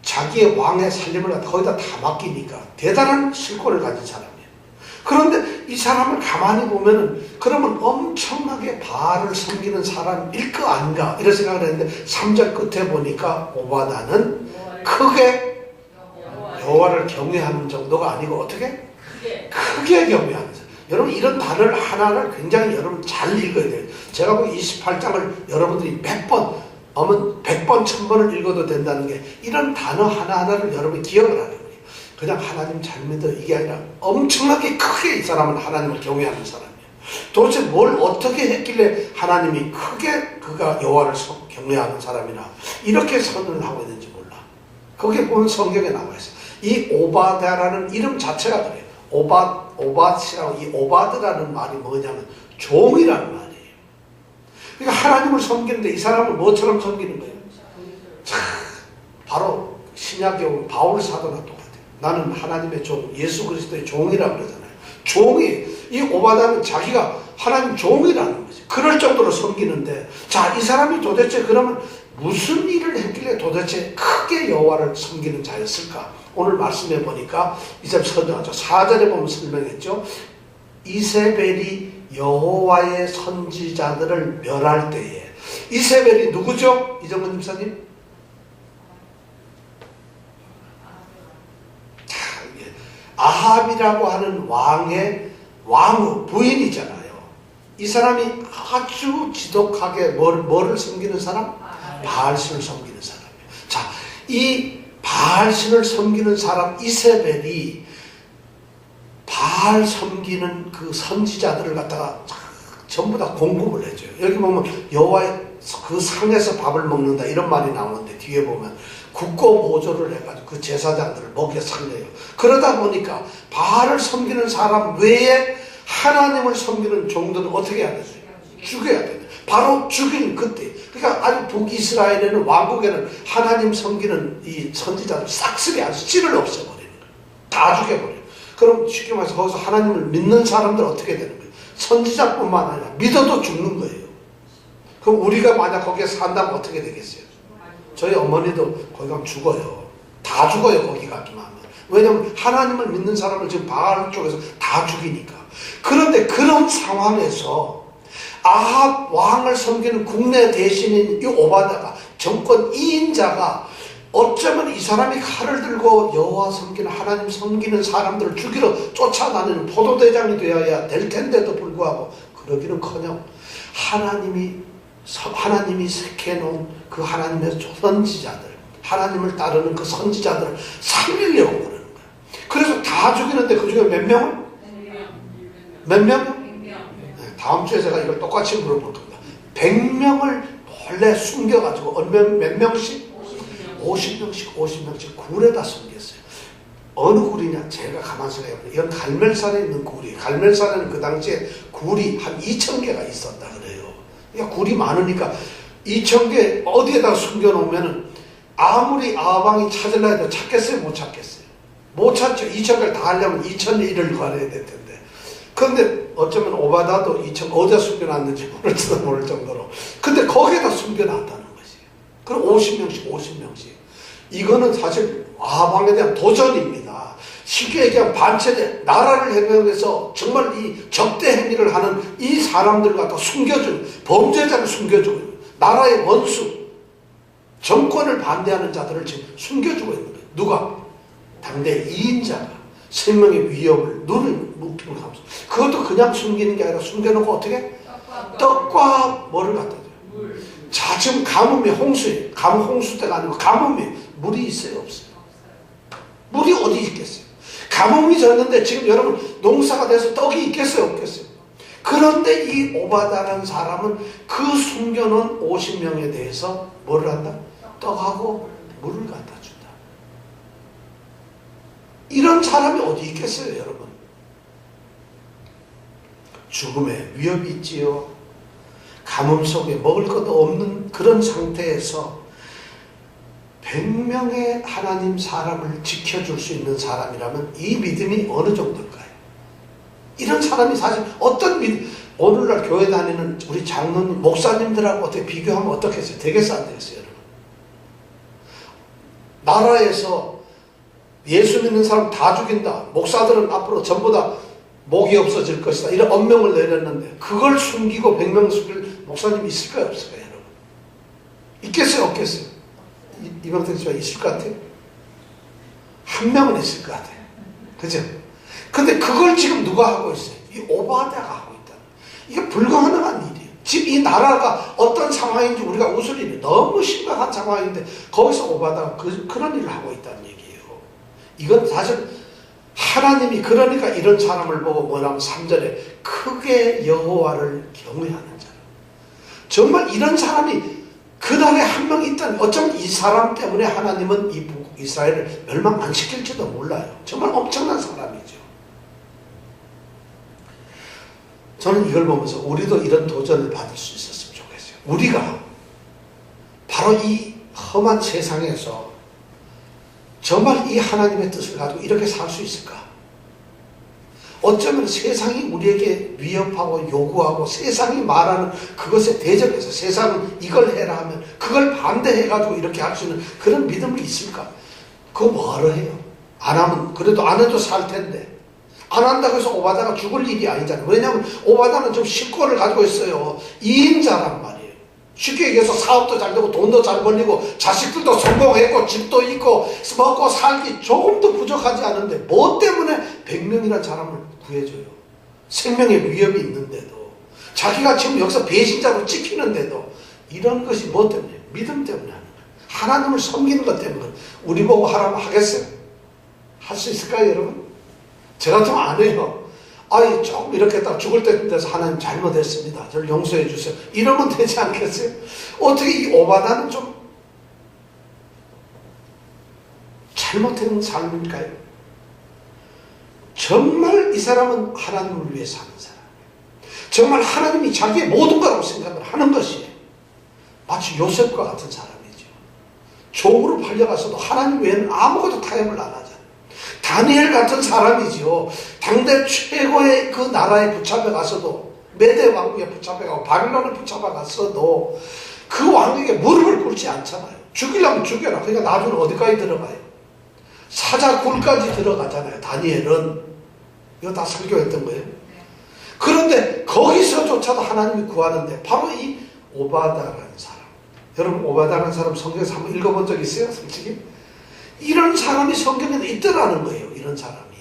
자기의 왕의 살림을 거기다 다 맡기니까 대단한 실권을 가진 사람이에요. 그런데 이 사람을 가만히 보면은 그러면 엄청나게 바알을 섬기는 사람일 거 아닌가 이런 생각을 했는데 3절 끝에 보니까 오바다는 크게 여호와를 경외하는 정도가 아니고 어떻게? 크게 경외하는 사람. 여러분 이런 단어를 하나를 굉장히 여러분 잘 읽어야 돼요. 제가 그 28장을 여러분들이 100번, 100번, 1000번을 읽어도 된다는 게 이런 단어 하나하나를 여러분이 기억을 하는 거예요. 그냥 하나님 잘 믿어 이게 아니라 엄청나게 크게 이 사람은 하나님을 경외하는 사람이에요. 도대체 뭘 어떻게 했길래 하나님이 크게 그가 여호와를 경외하는 사람이나 이렇게 선언을 하고 있는지 몰라. 거기에 보면 성경에 나와 있어요. 이 오바다라는 이름 자체가 그래요. 오바시라고, 이 오바드라는 말이 뭐냐면 종이라는 말이에요. 그러니까 하나님을 섬기는데 이 사람을 뭐처럼 섬기는 거예요? 자, 바로 신약에 온 바울 사도나 똑같아요. 나는 하나님의 종, 예수 그리스도의 종이라고 그러잖아요. 종이, 이 오바다는 자기가 하나님 종이라는 거죠. 그럴 정도로 섬기는데, 자, 이 사람이 도대체 그러면 무슨 일을 했길래 도대체 크게 여호와를 섬기는 자였을까? 오늘 말씀해 보니까 이제 설명하죠. 4절에 보면 설명했죠. 이세벨이 여호와의 선지자들을 멸할 때에, 이세벨이 누구죠? 이정근 집사님? 자, 아합이라고 하는 왕의 왕후 부인이잖아요. 이 사람이 아주 지독하게 뭐를 섬기는 사람? 바알신을 섬기는 사람이에요. 자, 이 바알신을 섬기는 사람 이세벨이 바알 섬기는 그 선지자들을 갖다가 전부 다 공급을 해줘요. 여기 보면 여호와의 그 상에서 밥을 먹는다 이런 말이 나오는데 뒤에 보면 국고 보조를 해가지고 그 제사장들을 먹여 살려요. 그러다 보니까 바알을 섬기는 사람 외에 하나님을 섬기는 종들은 어떻게 해야 되죠? 죽여야 돼요. 바로 죽인 그때. 그러니까 아주 북이스라엘에는 왕국에는 하나님 섬기는 이 선지자들 싹쓸이 아주 찌를 없애버리는 거예요. 다 죽여버려요. 그럼 쉽게 말해서 거기서 하나님을 믿는 사람들 어떻게 되는 거예요? 선지자뿐만 아니라 믿어도 죽는 거예요. 그럼 우리가 만약 거기에 산다면 어떻게 되겠어요? 저희 어머니도 거기 가면 죽어요. 다 죽어요. 거기 가기만 하면. 왜냐하면 하나님을 믿는 사람을 지금 바알 쪽에서 다 죽이니까. 그런데 그런 상황에서 아합 왕을 섬기는 국내 대신인 이 오바다가 정권 2인자가 어쩌면 이 사람이 칼을 들고 여호와 섬기는 하나님 섬기는 사람들을 죽이러 쫓아다니는 포도대장이 되어야 될 텐데도 불구하고 그러기는커녕 하나님이 색해놓은 그 하나님의 선지자들, 하나님을 따르는 그 선지자들을 살리려고 그러는 거예요. 그래서 다 죽이는데 그 중에 몇 명을? 몇 명? 다음 주에 제가 이걸 똑같이 물어볼 겁니다. 100명을 몰래 숨겨가지고 몇 명씩? 50명씩 굴에다 숨겼어요. 어느 굴이냐? 제가 가만히 생각해보면 이건 갈멜산에 있는 굴이에요. 갈멜산에는 그 당시에 굴이 한 2,000개가 있었다 그래요. 그러니까 굴이 많으니까 2,000개 어디에다 숨겨놓으면 아무리 아방이 찾으려 해도 찾겠어요? 못 찾겠어요? 못 찾죠. 2,000개를 다 하려면 2,001을 구해야 될 텐데. 그런데 어쩌면 오바다도 어디다 숨겨놨는지 모를지도 모를 정도로. 근데 거기에다 숨겨놨다는 것이에요. 그럼 50명씩. 이거는 사실 아방에 대한 도전입니다. 쉽게 얘기하면 반체제, 나라를 행동해서 정말 이 적대 행위를 하는 이 사람들을 갖다 숨겨주는, 범죄자를 숨겨주고, 나라의 원수, 정권을 반대하는 자들을 지금 숨겨주고 있는 거예요. 누가? 당대 2인자가 생명의 위협을 눈을 묵히고 하면서. 그것도 그냥 숨기는 게 아니라 숨겨놓고 어떻게? 떡과 뭐를 갖다 줘요? 자, 지금 가뭄이 홍수예요. 홍수 때가 아니고 가뭄이 물이 있어요? 없어요? 물이 어디 있겠어요? 가뭄이 졌는데 지금 여러분 농사가 돼서 떡이 있겠어요? 없겠어요? 그런데 이 오바다라는 사람은 그 숨겨놓은 50명에 대해서 뭐를 한다? 떡하고 물을 갖다 준다. 이런 사람이 어디 있겠어요, 여러분? 죽음의 위협이 있지요. 가뭄 속에 먹을 것도 없는 그런 상태에서 100명의 하나님 사람을 지켜줄 수 있는 사람이라면 이 믿음이 어느 정도일까요? 이런 사람이 사실 어떤 오늘날 교회 다니는 우리 장로님, 목사님들하고 어떻게 비교하면 어떻겠어요? 되겠어, 안 되겠어요, 여러분? 나라에서 예수 믿는 사람 다 죽인다. 목사들은 앞으로 전부 다 목이 없어질 것이다. 이런 엄명을 내렸는데 그걸 숨기고 100명 숨길 목사님이 있을까요? 없을까요, 여러분? 있겠어요? 없겠어요? 이병택 씨가 있을 것 같아요? 한 명은 있을 것 같아요. 그죠? 근데 그걸 지금 누가 하고 있어요? 이 오바다가 하고 있다. 이게 불가능한 일이에요. 지금 이 나라가 어떤 상황인지 우리가 웃을 일이 너무 심각한 상황인데 거기서 오바다가 그런 일을 하고 있다는 얘기예요. 이건 사실 하나님이 그러니까 이런 사람을 보고 뭐라면 3절에 크게 여호와를 경외하는 자라. 정말 이런 사람이 그날에 한 명 있다면 어쩌면 이 사람 때문에 하나님은 이 이스라엘을 멸망 안 시킬지도 몰라요. 정말 엄청난 사람이죠. 저는 이걸 보면서 우리도 이런 도전을 받을 수 있었으면 좋겠어요. 우리가 바로 이 험한 세상에서 정말 이 하나님의 뜻을 가지고 이렇게 살 수 있을까? 어쩌면 세상이 우리에게 위협하고 요구하고 세상이 말하는 그것에 대적해서 세상은 이걸 해라 하면 그걸 반대해가지고 이렇게 할 수 있는 그런 믿음이 있을까? 그거 뭐하러 해요? 안 하면 그래도 안 해도 살 텐데. 안 한다고 해서 오바다가 죽을 일이 아니잖아요. 왜냐하면 오바다는 좀 실권을 가지고 있어요. 2인자란 말이에요. 쉽게 얘기해서 사업도 잘 되고 돈도 잘 벌리고 자식들도 성공했고 집도 있고 먹고 살기 조금도 부족하지 않은데 뭐 때문에 100명이라는 사람을 구해줘요. 생명의 위협이 있는데도 자기가 지금 여기서 배신자로 찍히는데도 이런 것이 뭐 때문에? 믿음 때문에 하는 거예요. 하나님을 섬기는 것 때문에. 우리 보고 하라면 하겠어요? 할 수 있을까요 여러분? 제가 좀 안 해요. 아이 조금 이렇게 딱 죽을 때 돼서 하나님 잘못했습니다. 저를 용서해 주세요. 이러면 되지 않겠어요? 어떻게 이 오바다는 좀 잘못된 삶일까요? 정말 이 사람은 하나님을 위해 사는 사람. 정말 하나님이 자기의 모든 거라고 생각을 하는 것이에요. 마치 요셉과 같은 사람이죠. 종으로 팔려가서도 하나님 외에는 아무것도 타협을 안 하잖아요. 다니엘 같은 사람이지요. 당대 최고의 그 나라에 붙잡혀 가서도 메대 왕국에 붙잡혀 가고 바빌론에 붙잡혀 갔어도 그 왕에게 무릎을 꿇지 않잖아요. 죽이려면 죽여라. 그러니까 나중에 어디까지 들어가요? 사자굴까지 들어가잖아요. 다니엘은. 이거 다 설교했던 거예요. 그런데 거기서조차도 하나님이 구하는데 바로 이 오바다라는 사람. 여러분 오바다라는 사람 성경에서 한번 읽어본 적 있어요? 솔직히? 이런 사람이 성경에 있더라는 거예요. 이런 사람이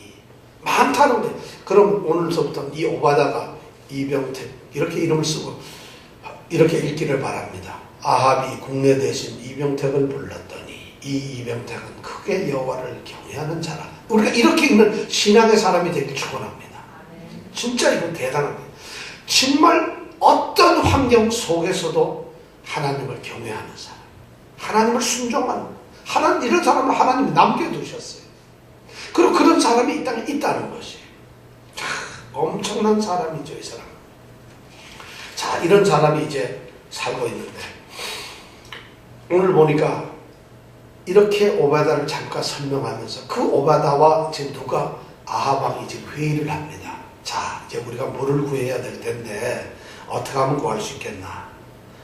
많다는 거예요. 그럼 오늘서부터 이 오바다가 이병택 이렇게 이름을 쓰고 이렇게 읽기를 바랍니다. 아합이 국내 대신 이병택을 불렀더니 이 이병택은 크게 여호와를 경외하는 자라. 우리가 이렇게 읽는 신앙의 사람이 되길 축원합니다. 진짜 이거 대단한 거예요. 정말 어떤 환경 속에서도 하나님을 경외하는 사람, 하나님을 순종하는 하나님, 이런 사람을 하나님이 남겨두셨어요. 그리고 그런 사람이 이 땅에 있다는 것이에요. 자, 엄청난 사람이죠, 이 사람. 자, 이런 사람이 이제 살고 있는데 오늘 보니까 이렇게 오바다를 잠깐 설명하면서 그 오바다와 지금 누가 아합왕이 지금 회의를 합니다. 자, 이제 우리가 물을 구해야 될 텐데 어떻게 하면 구할 수 있겠나?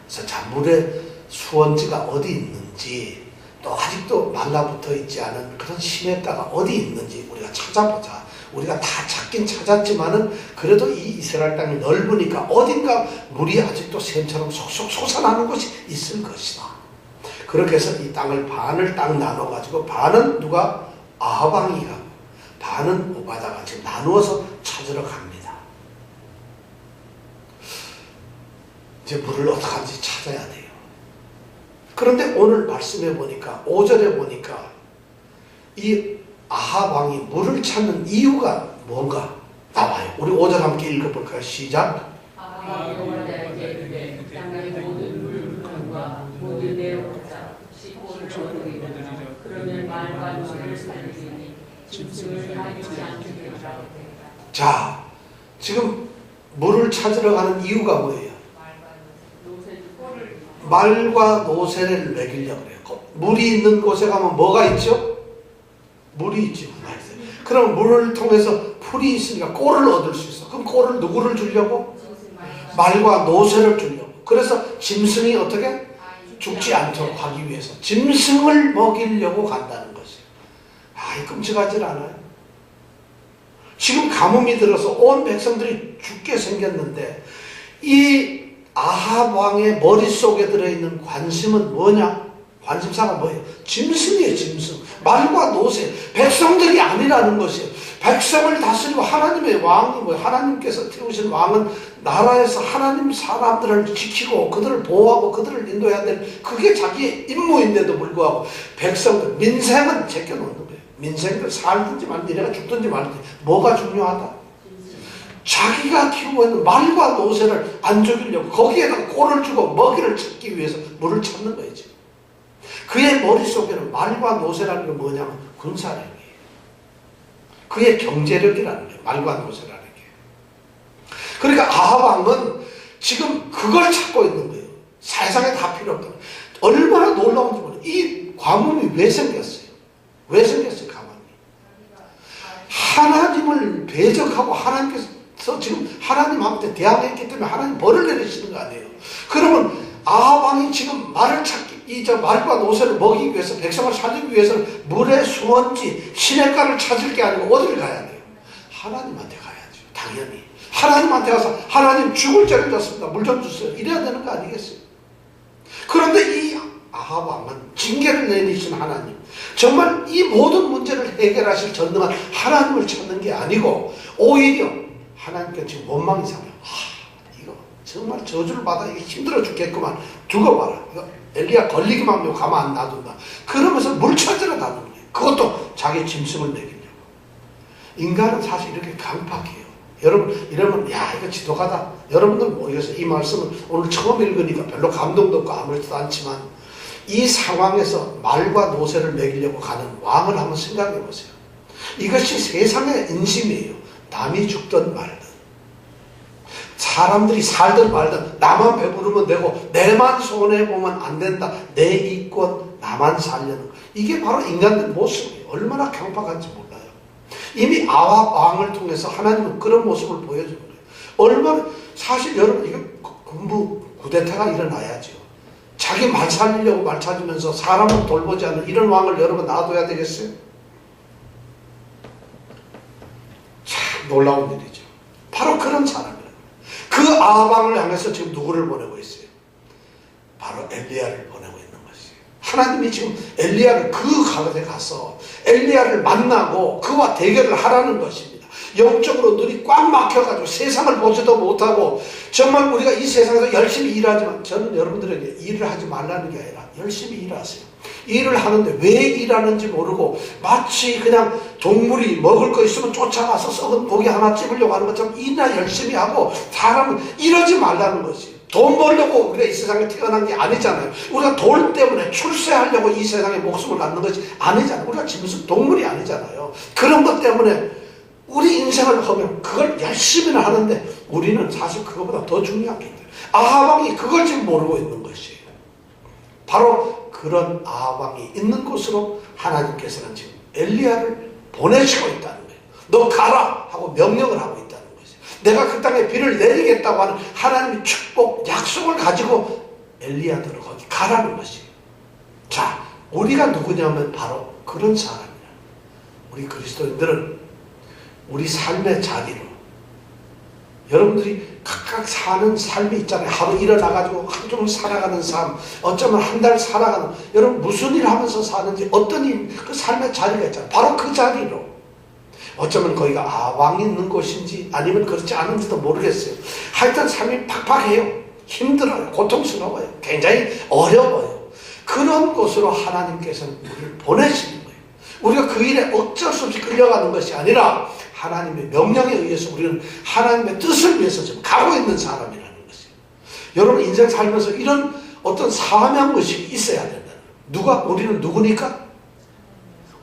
그래서 자, 물의 수원지가 어디 있는지 또 아직도 말라붙어 있지 않은 그런 심의 따가 어디 있는지 우리가 찾아보자. 우리가 다 찾긴 찾았지만은 그래도 이 이스라엘 땅이 넓으니까 어딘가 물이 아직도 샘처럼 속속 솟아나는 곳이 있을 것이다. 그렇게 해서 이 땅을 반을 딱 나눠가지고 반은 누가 아합왕이 가고 반은 오바다가 지금 나누어서 찾으러 갑니다. 이제 물을 어떻게 하는지 찾아야 돼요. 그런데 오늘 말씀해 보니까 5절에 보니까 이 아합 왕이 물을 찾는 이유가 뭔가 나와요. 우리 5절 함께 읽어볼까요? 시작. 아합이 여호와에게 이르되 땅의 모든 물건과 모든 내어자 시골을 얻으리라. 그러면 말과 노를 살리니 짐승을 가리지 않으리라. 자, 지금 물을 찾으러 가는 이유가 뭐예요? 말과 노새를 먹이려고 그래요. 물이 있는 곳에 가면 뭐가 있죠? 물이 있죠. 그럼 물을 통해서 풀이 있으니까 꼴을 얻을 수 있어. 그럼 꼴을 누구를 주려고? 말과 노새를 주려고. 그래서 짐승이 어떻게? 죽지 않도록 하기 위해서 짐승을 먹이려고 간다는 것이에요. 아, 끔찍하지 않아요? 지금 가뭄이 들어서 온 백성들이 죽게 생겼는데 이 아합 왕의 머릿속에 들어있는 관심은 뭐냐? 관심사가 뭐예요? 짐승이에요, 짐승. 말과 노새. 백성들이 아니라는 것이에요. 백성을 다스리고 하나님의 왕이 뭐예요? 하나님께서 태우신 왕은 나라에서 하나님 사람들을 지키고 그들을 보호하고 그들을 인도해야 될 그게 자기의 임무인데도 불구하고 백성들, 민생은 제껴놓는 거예요. 민생들 살든지 말든지 내가 죽든지 말든지 뭐가 중요하다? 자기가 키우고 있는 말과 노새를 안 죽이려고 거기에다가 꼴을 주고 먹이를 찾기 위해서 물을 찾는 거지. 그의 머릿속에는 말과 노새라는 게 뭐냐면 군사력이에요. 그의 경제력이라는 게 말과 노새라는 게. 그러니까 아합 왕은 지금 그걸 찾고 있는 거예요. 세상에 다 필요 없다. 얼마나 놀라운지 몰라요. 이 가뭄이 왜 생겼어요? 왜 생겼어요, 가뭄이? 하나님을 배적하고 하나님께서 지금 하나님한테 대항했기 때문에 하나님 벌을 내리시는 거 아니에요. 그러면 아합 지금 말을 찾기, 말과 노새를 먹이기 위해서, 백성을 살리기 위해서는 물의 수원지, 시냇가를 찾을 게 아니고 어디를 가야 돼요? 하나님한테 가야죠. 당연히. 하나님한테 가서 하나님 죽을 죄를 졌습니다. 물 좀 주세요. 이래야 되는 거 아니겠어요? 그런데 이 아합 왕은 징계를 내리신 하나님, 정말 이 모든 문제를 해결하실 전능한 하나님을 찾는 게 아니고 오히려 하나님께 지금 원망이 상해요. 이거 정말 저주를 받아 이게 힘들어 죽겠구만. 두고 봐라. 이거 엘리야 걸리기만 하면 가만 안 놔둔다. 그러면서 물 찾으러 다니는 거예요. 그것도 자기 짐승을 먹이려고. 인간은 사실 이렇게 강팍해요. 여러분 이러면 야 이거 지독하다. 여러분들 모르겠어요. 이 말씀은 오늘 처음 읽으니까 별로 감동도 없고 아무렇지도 않지만 이 상황에서 말과 노새를 먹이려고 가는 왕을 한번 생각해 보세요. 이것이 세상의 인심이에요. 남이 죽든 말든 사람들이 살든 말든 나만 배부르면 되고 내만 손해보면 안 된다. 내 이권 나만 살려는 거. 이게 바로 인간의 모습이에요. 얼마나 강팍한지 몰라요. 이미 아합 왕을 통해서 하나님은 그런 모습을 보여주는 거예요. 얼마나 사실 여러분 이거 군부 구데타가 일어나야죠. 자기 말 살리려고 말 찾으면서 사람을 돌보지 않는 이런 왕을 여러분 놔둬야 되겠어요? 참 놀라운 일이죠. 바로 그런 사람이에요. 그 아합 왕을 향해서 지금 누구를 보내고 있어요? 바로 엘리야를 보내고 있는 것이에요. 하나님이 지금 엘리야를 그 가운데 가서 엘리야를 만나고 그와 대결을 하라는 것입니다. 영적으로 눈이 꽉 막혀가지고 세상을 보지도 못하고 정말 우리가 이 세상에서 열심히 일하지만 저는 여러분들에게 일을 하지 말라는 게 아니라 열심히 일하세요. 일을 하는데 왜 일하는지 모르고 마치 그냥 동물이 먹을 거 있으면 쫓아가서 썩은 고기 하나 찝으려고 하는 것처럼 일이나 열심히 하고 사람은 이러지 말라는 것이에요. 돈 벌려고 우리가 이 세상에 태어난 게 아니잖아요. 우리가 돈 때문에 출세하려고 이 세상에 목숨을 갖는 것이 아니잖아요. 우리가 짐승 동물이 아니잖아요. 그런 것 때문에 우리 인생을 하면 그걸 열심히는 하는데 우리는 사실 그것보다 더 중요한 게 있어요. 아합 왕이 그걸 지금 모르고 있는 것이에요. 바로 그런 아합 왕이 있는 곳으로 하나님께서는 지금 엘리야를 보내시고 있다는 거예요. 너 가라 하고 명령을 하고 있다는 것이에요. 내가 그 땅에 비를 내리겠다고 하는 하나님의 축복, 약속을 가지고 엘리야들을 거기 가라는 것이에요. 자, 우리가 누구냐면 바로 그런 사람이에요. 우리 그리스도인들은 우리 삶의 자리로 여러분들이 각각 사는 삶이 있잖아요. 하루 일어나가지고 하루 종일 살아가는 삶, 어쩌면 한 달 살아가는, 여러분 무슨 일 하면서 사는지 어떤 일, 그 삶의 자리가 있잖아요. 바로 그 자리로 어쩌면 거기가 왕이 있는 곳인지 아니면 그렇지 않은지도 모르겠어요. 하여튼 삶이 팍팍해요. 힘들어요. 고통스러워요. 굉장히 어려워요. 그런 곳으로 하나님께서는 우리를 보내시는 거예요. 우리가 그 일에 어쩔 수 없이 끌려가는 것이 아니라 하나님의 명령에 의해서 우리는 하나님의 뜻을 위해서 지금 가고 있는 사람이라는 것이에요. 여러분 인생 살면서 이런 어떤 사명의식이 있어야 된다는 거예요. 누가? 우리는 누구니까?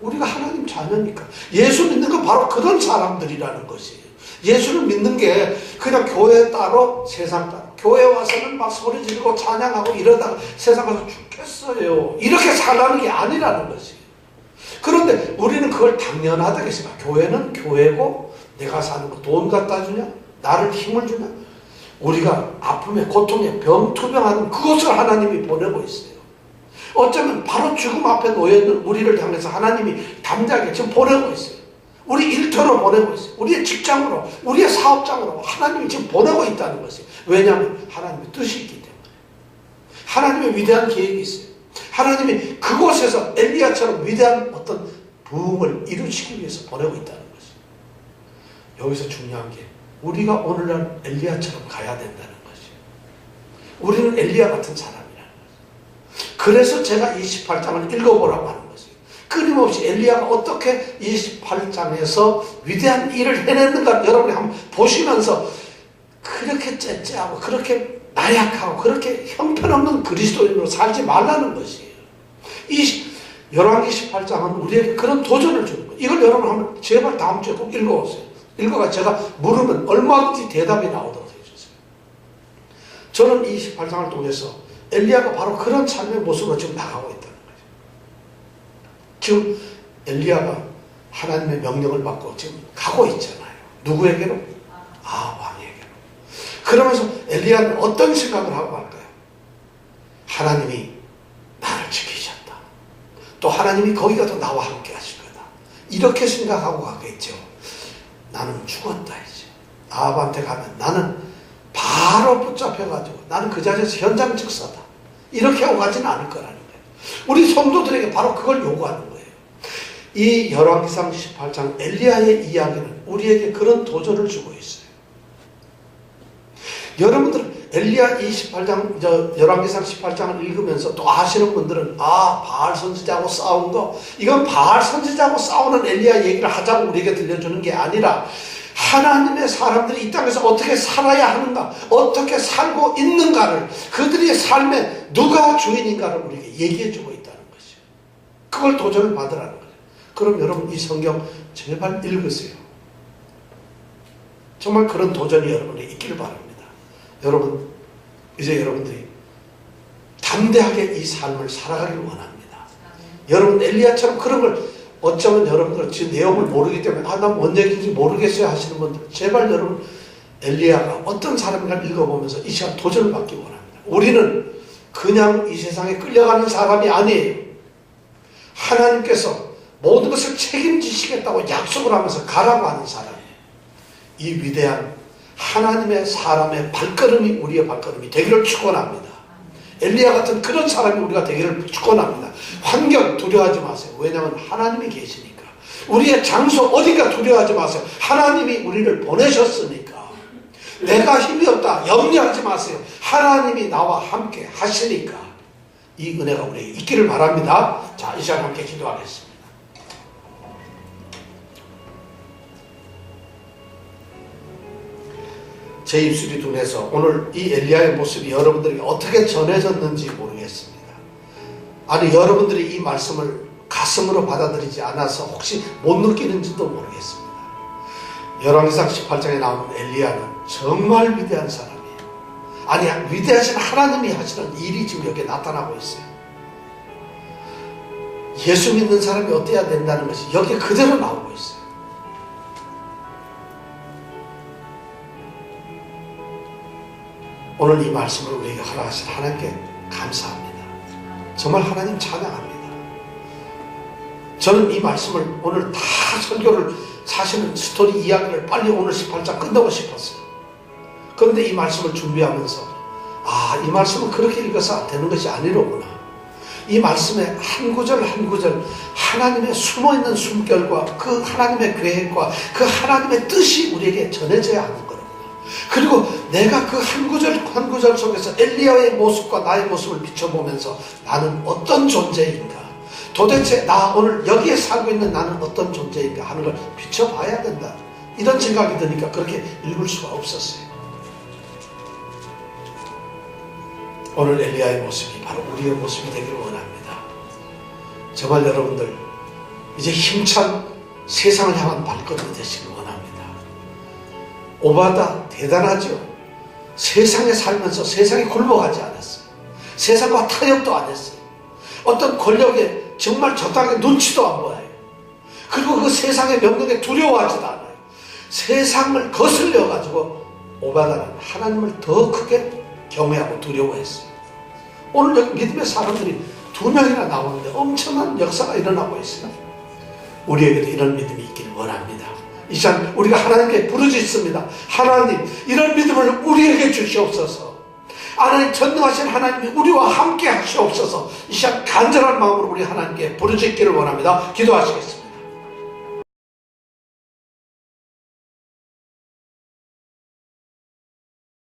우리가 하나님 자녀니까. 예수 믿는 건 바로 그런 사람들이라는 것이에요. 예수를 믿는 게 그냥 교회 따로 세상 따로. 교회 와서는 막 소리 지르고 찬양하고 이러다가 세상 가서 죽겠어요. 이렇게 살라는 게 아니라는 것이에요. 그런데 우리는 그걸 당연하다고 생각해요. 교회는 교회고 내가 사는 거 돈 갖다 주냐? 나를 힘을 주냐? 우리가 아픔에 고통에 병투병하는 그것을 하나님이 보내고 있어요. 어쩌면 바로 죽음 앞에 놓여있는 우리를 향해서 하나님이 담대하게 지금 보내고 있어요. 우리 일터로 보내고 있어요. 우리의 직장으로, 우리의 사업장으로 하나님이 지금 보내고 있다는 것이에요. 왜냐하면 하나님의 뜻이 있기 때문에. 하나님의 위대한 계획이 있어요. 하나님이 그곳에서 엘리야처럼 위대한 어떤 부흥을 이루시기 위해서 보내고 있다는 것이에요. 여기서 중요한 게 우리가 오늘날 엘리야처럼 가야 된다는 것이에요. 우리는 엘리야 같은 사람이라는 것이에요. 그래서 제가 28장을 읽어보라고 하는 것이에요. 끊임없이 엘리야가 어떻게 28장에서 위대한 일을 해냈는가 여러분이 한번 보시면서 그렇게 째째하고 그렇게 나약하고 그렇게 형편없는 그리스도인으로 살지 말라는 것이에요. 열왕기 18장은 우리에게 그런 도전을 주는 거예요. 이걸 여러분 한번 제발 다음 주에 꼭 읽어보세요. 읽어가 제가 물으면 얼마든지 대답이 나오도록 해주세요. 저는 이 18장을 통해서 엘리야가 바로 그런 삶의 모습으로 지금 나가고 있다는 거죠. 지금 엘리야가 하나님의 명령을 받고 지금 가고 있잖아요. 누구에게로? 왕에게로. 그러면서 엘리야는 어떤 생각을 하고 갈까요? 하나님이 나를 지키셨다. 또 하나님이 거기 가도 나와 함께 하실 거다. 이렇게 생각하고 가겠죠. 나는 죽었다 이제. 아합한테 가면 나는 바로 붙잡혀가지고 나는 그 자리에서 현장 즉사다. 이렇게 하고 가지는 않을 거라는 거예요. 우리 성도들에게 바로 그걸 요구하는 거예요. 이 열왕기상 18장 엘리야의 이야기는 우리에게 그런 도전을 주고 있어요. 여러분들 엘리야 28장, 열왕기상 18장을 읽으면서 또 아시는 분들은 바알 선지자하고 싸운 거, 이건 바알 선지자하고 싸우는 엘리야 얘기를 하자고 우리에게 들려주는 게 아니라 하나님의 사람들이 이 땅에서 어떻게 살아야 하는가, 어떻게 살고 있는가를, 그들의 삶에 누가 주인인가를 우리에게 얘기해주고 있다는 것이죠. 그걸 도전을 받으라는 거예요. 그럼 여러분 이 성경 제발 읽으세요. 정말 그런 도전이 여러분에게 있기를 바랍니다. 여러분, 이제 여러분들이 담대하게 이 삶을 살아가길 원합니다. 여러분 엘리야처럼 그런 걸, 어쩌면 여러분들 지금 내용을 모르기 때문에 난 뭔 얘기인지 모르겠어요 하시는 분들, 제발 여러분 엘리야가 어떤 사람인가 읽어보면서 이 시간 도전을 받기 원합니다. 우리는 그냥 이 세상에 끌려가는 사람이 아니에요. 하나님께서 모든 것을 책임지시겠다고 약속을 하면서 가라고 하는 사람이에요. 이 위대한 하나님의 사람의 발걸음이 우리의 발걸음이 되기를 축원합니다. 엘리야 같은 그런 사람이 우리가 되기를 축원합니다. 환경 두려워하지 마세요. 왜냐하면 하나님이 계시니까. 우리의 장소 어딘가 두려워하지 마세요. 하나님이 우리를 보내셨으니까. 내가 힘이 없다 염려하지 마세요. 하나님이 나와 함께 하시니까. 이 은혜가 우리에게 있기를 바랍니다. 자, 이 시간 함께 기도하겠습니다. 제 입술이 둔해서 오늘 이 엘리야의 모습이 여러분들에게 어떻게 전해졌는지 모르겠습니다. 아니, 여러분들이 이 말씀을 가슴으로 받아들이지 않아서 혹시 못 느끼는지도 모르겠습니다. 열왕기상 18장에 나오는 엘리야는 정말 위대한 사람이에요. 아니, 위대하신 하나님이 하시는 일이 지금 여기에 나타나고 있어요. 예수 믿는 사람이 어때야 된다는 것이 여기에 그대로 나오고 있어요. 오늘 이 말씀을 우리에게 허락하신 하나님께 감사합니다. 정말 하나님 찬양합니다. 저는 이 말씀을 오늘 다 설교를 사실은 스토리 이야기를 빨리 오늘 18장 끝내고 싶었어요. 그런데 이 말씀을 준비하면서 이 말씀은 그렇게 읽어서 되는 것이 아니로구나. 이 말씀의 한 구절 한 구절 하나님의 숨어있는 숨결과 그 하나님의 계획과 그 하나님의 뜻이 우리에게 전해져야 하는 거로구나. 그리고 내가 그 한 구절 한 구절 속에서 엘리야의 모습과 나의 모습을 비춰보면서 나는 어떤 존재인가, 도대체 나 오늘 여기에 살고 있는 나는 어떤 존재인가 하는 걸 비춰봐야 된다, 이런 생각이 드니까 그렇게 읽을 수가 없었어요. 오늘 엘리야의 모습이 바로 우리의 모습이 되기를 원합니다. 정말 여러분들 이제 힘찬 세상을 향한 발걸음이 되시길 원합니다. 오바다 대단하죠. 세상에 살면서 세상에 굴복하지 않았어요. 세상과 타협도 안 했어요. 어떤 권력에 정말 적당하게 눈치도 안 보여요. 그리고 그 세상의 명령에 두려워하지도 않아요. 세상을 거슬려 가지고 오바다는 하나님을 더 크게 경외하고 두려워했어요. 오늘 여기 믿음의 사람들이 2명이나 나오는데 엄청난 역사가 일어나고 있어요. 우리에게도 이런 믿음이 있기를 원합니다. 이 시간 우리가 하나님께 부르짖습니다. 하나님, 이런 믿음을 우리에게 주시옵소서. 하나님, 전능하신 하나님이 우리와 함께 하시옵소서. 이 시간 간절한 마음으로 우리 하나님께 부르짖기를 원합니다. 기도하시겠습니다.